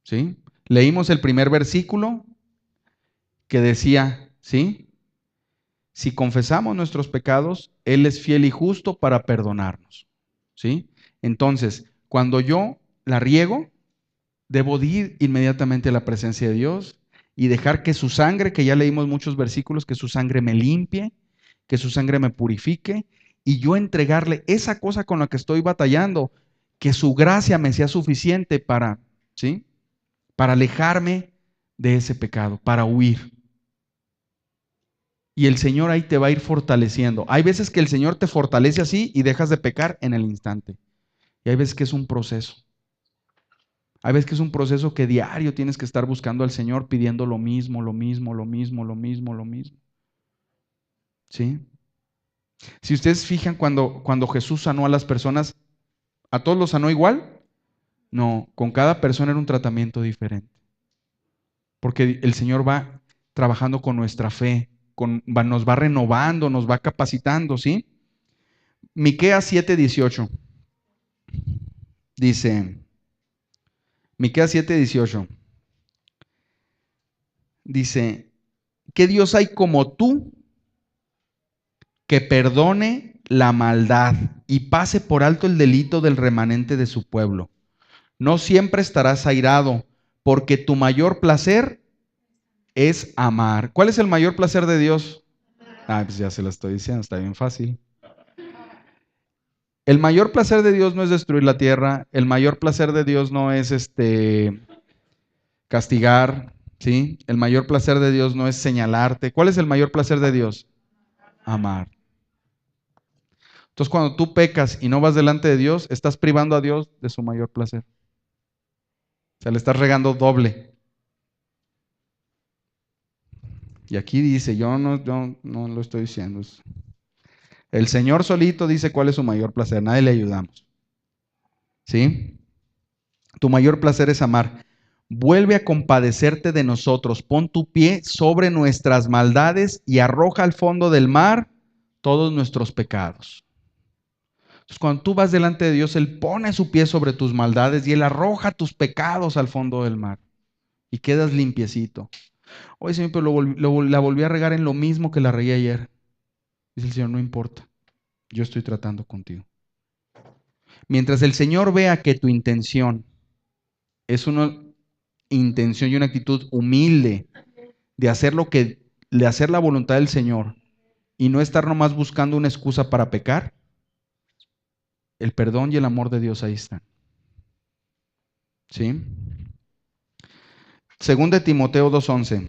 ¿Sí? Leímos el primer versículo que decía, ¿sí? Si confesamos nuestros pecados, Él es fiel y justo para perdonarnos. ¿Sí? Entonces, cuando yo la riego, debo de ir inmediatamente a la presencia de Dios y dejar que su sangre, que ya leímos muchos versículos, que su sangre me limpie, que su sangre me purifique y yo entregarle esa cosa con la que estoy batallando, que su gracia me sea suficiente para, ¿sí? Para alejarme de ese pecado, para huir. Y el Señor ahí te va a ir fortaleciendo. Hay veces que el Señor te fortalece así y dejas de pecar en el instante. Y hay veces que es un proceso. Hay veces que es un proceso que diario tienes que estar buscando al Señor pidiendo lo mismo, lo mismo, lo mismo, lo mismo, lo mismo. ¿Sí? Si ustedes fijan cuando Jesús sanó a las personas, ¿a todos los sanó igual? No, con cada persona era un tratamiento diferente. Porque el Señor va trabajando con nuestra fe, nos va renovando, nos va capacitando, ¿sí? Miqueas 7:18 dice, Miqueas 7:18 dice, ¿qué Dios hay como tú que perdone la maldad y pase por alto el delito del remanente de su pueblo? No siempre estarás airado, porque tu mayor placer es amar. ¿Cuál es el mayor placer de Dios? Ah, pues ya se lo estoy diciendo, está bien fácil. El mayor placer de Dios no es destruir la tierra, el mayor placer de Dios no es castigar, ¿sí? El mayor placer de Dios no es señalarte. ¿Cuál es el mayor placer de Dios? Amar. Entonces, cuando tú pecas y no vas delante de Dios, estás privando a Dios de su mayor placer. O sea, le estás regando doble. Y aquí dice, yo no lo estoy diciendo. El Señor solito dice cuál es su mayor placer, nadie le ayudamos. ¿Sí? Tu mayor placer es amar. Vuelve a compadecerte de nosotros, pon tu pie sobre nuestras maldades y arroja al fondo del mar todos nuestros pecados. Entonces, cuando tú vas delante de Dios, Él pone su pie sobre tus maldades y Él arroja tus pecados al fondo del mar y quedas limpiecito. Oye, Señor, pero la volví a regar en lo mismo que la regué ayer. Dice el Señor, no importa, yo estoy tratando contigo. Mientras el Señor vea que tu intención es una intención y una actitud humilde de hacer de hacer la voluntad del Señor y no estar nomás buscando una excusa para pecar, el perdón y el amor de Dios ahí están. ¿Sí? Según de Timoteo 2:11.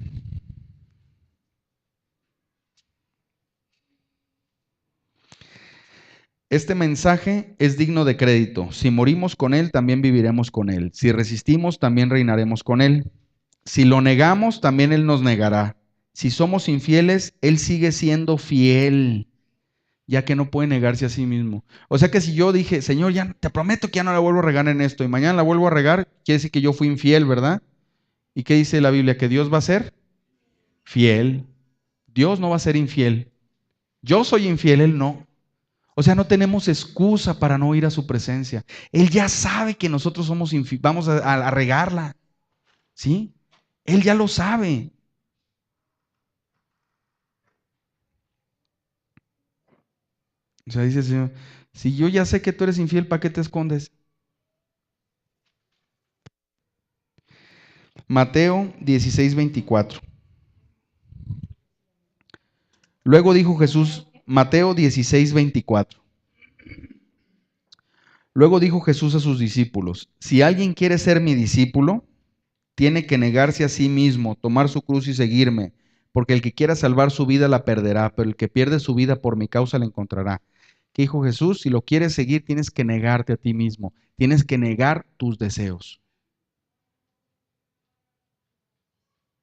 Este mensaje es digno de crédito. Si morimos con Él, también viviremos con Él. Si resistimos, también reinaremos con Él. Si lo negamos, también Él nos negará. Si somos infieles, Él sigue siendo fiel, ya que no puede negarse a sí mismo. O sea que si yo dije, Señor, ya te prometo que ya no la vuelvo a regar en esto, y mañana la vuelvo a regar, quiere decir que yo fui infiel, ¿verdad? ¿Y qué dice la Biblia? Que Dios va a ser fiel. Dios no va a ser infiel. Yo soy infiel, Él no. O sea, no tenemos excusa para no ir a su presencia. Él ya sabe que nosotros somos vamos a regarla. ¿Sí? Él ya lo sabe. O sea, dice el Señor, si yo ya sé que tú eres infiel, ¿para qué te escondes? Mateo 16:24. Luego dijo Jesús, Mateo 16:24. Luego dijo Jesús a sus discípulos, si alguien quiere ser mi discípulo, tiene que negarse a sí mismo, tomar su cruz y seguirme, porque el que quiera salvar su vida la perderá, pero el que pierde su vida por mi causa la encontrará. ¿Qué dijo Jesús? Si lo quieres seguir, tienes que negarte a ti mismo, tienes que negar tus deseos.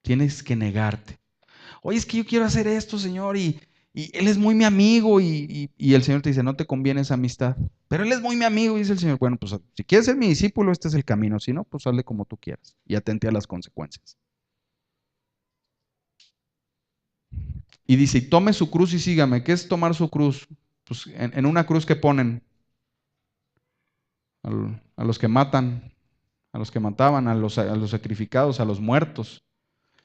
Tienes que negarte. Oye, es que yo quiero hacer esto, Señor, y Él es muy mi amigo, y el Señor te dice, no te conviene esa amistad. Pero Él es muy mi amigo, y dice el Señor, bueno, pues si quieres ser mi discípulo, este es el camino. Si no, pues hazle como tú quieras y atente a las consecuencias. Y dice, y tome su cruz y sígame. ¿Qué es tomar su cruz? Pues en una cruz que ponen a los que matan, a los que mataban, a los sacrificados, a los muertos.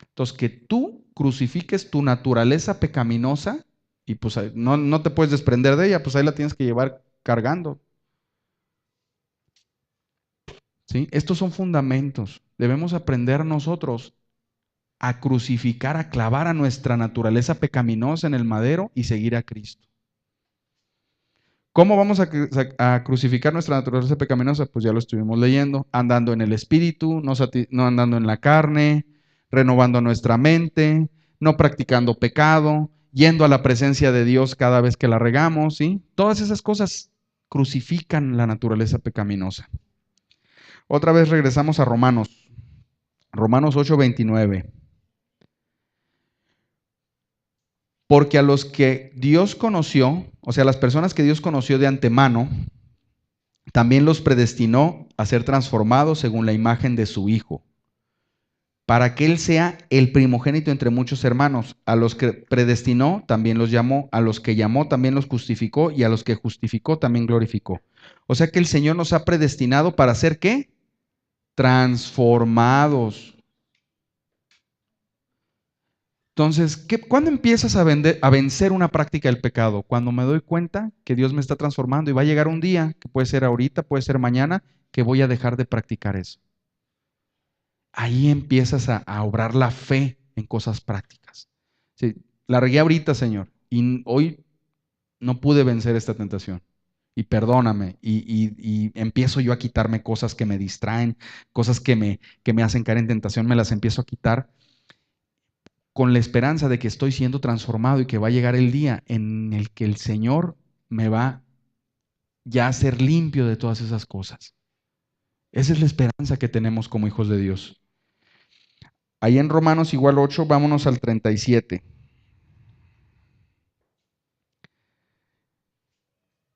Entonces, que tú crucifiques tu naturaleza pecaminosa y pues no te puedes desprender de ella, pues ahí la tienes que llevar cargando. ¿Sí? Estos son fundamentos. Debemos aprender nosotros a crucificar, a clavar a nuestra naturaleza pecaminosa en el madero y seguir a Cristo. ¿Cómo vamos a crucificar nuestra naturaleza pecaminosa? Pues ya lo estuvimos leyendo, andando en el Espíritu, no andando en la carne, renovando nuestra mente, no practicando pecado, yendo a la presencia de Dios cada vez que la regamos, ¿sí? Todas esas cosas crucifican la naturaleza pecaminosa. Otra vez regresamos a Romanos, Romanos 8:29. Porque a los que Dios conoció, o sea, las personas que Dios conoció de antemano, también los predestinó a ser transformados según la imagen de su Hijo, para que Él sea el primogénito entre muchos hermanos. A los que predestinó, también los llamó. A los que llamó, también los justificó. Y a los que justificó, también glorificó. O sea que el Señor nos ha predestinado para ser, ¿qué? Transformados. Entonces, ¿cuándo empiezas a vencer una práctica del pecado? Cuando me doy cuenta que Dios me está transformando y va a llegar un día, que puede ser ahorita, puede ser mañana, que voy a dejar de practicar eso. Ahí empiezas a obrar la fe en cosas prácticas. Sí, la regué ahorita, Señor, y hoy no pude vencer esta tentación. Y perdóname, y empiezo yo a quitarme cosas que me distraen, cosas que me hacen caer en tentación, me las empiezo a quitar con la esperanza de que estoy siendo transformado y que va a llegar el día en el que el Señor me va ya a hacer limpio de todas esas cosas. Esa es la esperanza que tenemos como hijos de Dios. Ahí en Romanos igual 8, vámonos al 37.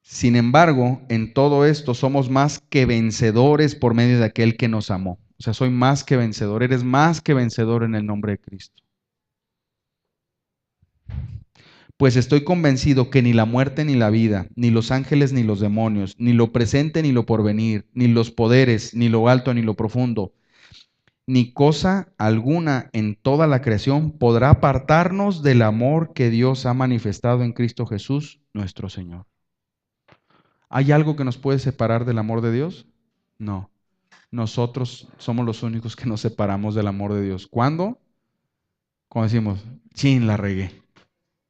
Sin embargo, en todo esto somos más que vencedores por medio de aquel que nos amó. O sea, soy más que vencedor, eres más que vencedor en el nombre de Cristo. Pues estoy convencido que ni la muerte ni la vida, ni los ángeles ni los demonios, ni lo presente ni lo porvenir, ni los poderes, ni lo alto ni lo profundo, ni cosa alguna en toda la creación podrá apartarnos del amor que Dios ha manifestado en Cristo Jesús, nuestro Señor. ¿Hay algo que nos puede separar del amor de Dios? No. Nosotros somos los únicos que nos separamos del amor de Dios. ¿Cuándo? Cuando decimos, chin, la regué.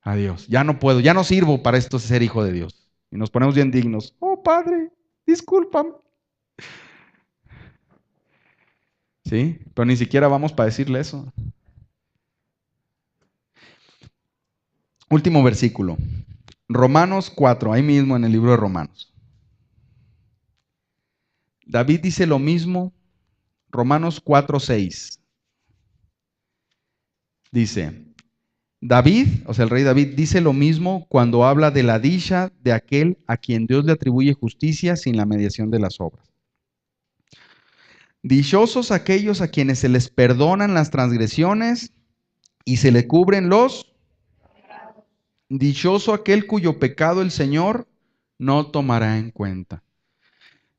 Adiós. Ya no puedo, ya no sirvo para esto ser hijo de Dios. Y nos ponemos bien dignos. Oh, Padre, discúlpame. ¿Sí? Pero ni siquiera vamos para decirle eso. Último versículo. Romanos 4, ahí mismo en el libro de Romanos. David dice lo mismo. Romanos 4:6. Dice, David, o sea, el rey David, dice lo mismo cuando habla de la dicha de aquel a quien Dios le atribuye justicia sin la mediación de las obras. Dichosos aquellos a quienes se les perdonan las transgresiones y se le cubren los. Dichoso aquel cuyo pecado el Señor no tomará en cuenta.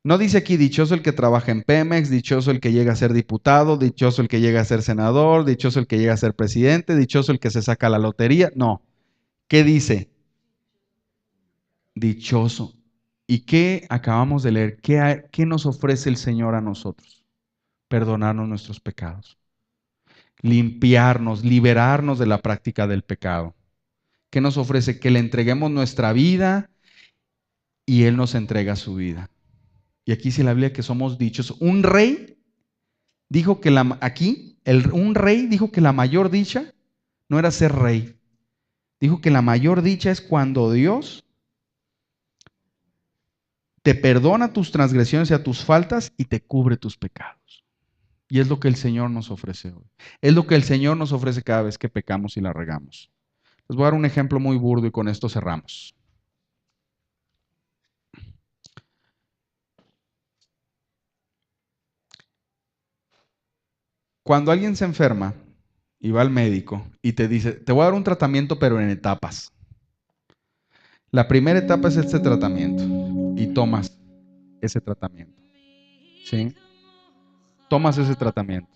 No dice aquí dichoso el que trabaja en Pemex, dichoso el que llega a ser diputado, dichoso el que llega a ser senador, dichoso el que llega a ser presidente, dichoso el que se saca la lotería. No. ¿Qué dice? Dichoso. ¿Y qué acabamos de leer? ¿Qué nos ofrece el Señor a nosotros? Perdonarnos nuestros pecados, limpiarnos, liberarnos de la práctica del pecado. ¿Qué nos ofrece? Que le entreguemos nuestra vida y Él nos entrega su vida. Y aquí dice la Biblia que somos dichosos. Un rey dijo que un rey dijo que la mayor dicha no era ser rey. Dijo que la mayor dicha es cuando Dios te perdona tus transgresiones y a tus faltas y te cubre tus pecados. Y es lo que el Señor nos ofrece hoy. Es lo que el Señor nos ofrece cada vez que pecamos y la regamos. Les voy a dar un ejemplo muy burdo y con esto cerramos. Cuando alguien se enferma y va al médico y te dice, te voy a dar un tratamiento pero en etapas. La primera etapa es este tratamiento y tomas ese tratamiento. ¿Sí? Tomas ese tratamiento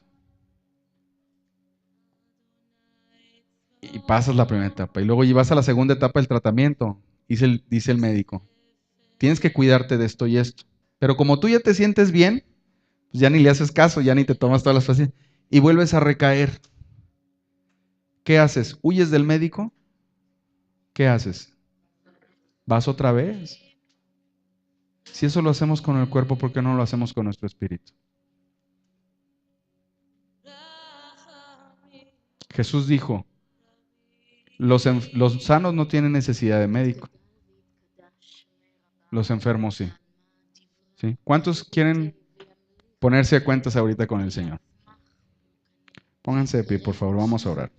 y pasas la primera etapa y luego llevas a la segunda etapa del tratamiento. Dice el médico, tienes que cuidarte de esto y esto. Pero como tú ya te sientes bien, pues ya ni le haces caso, ya ni te tomas todas las pastillas y vuelves a recaer. ¿Qué haces? ¿Huyes del médico? ¿Qué haces? ¿Vas otra vez? Si eso lo hacemos con el cuerpo, ¿por qué no lo hacemos con nuestro espíritu? Jesús dijo, los sanos no tienen necesidad de médico, los enfermos sí. ¿Sí? ¿Cuántos quieren ponerse a cuentas ahorita con el Señor? Pónganse de pie, por favor, vamos a orar.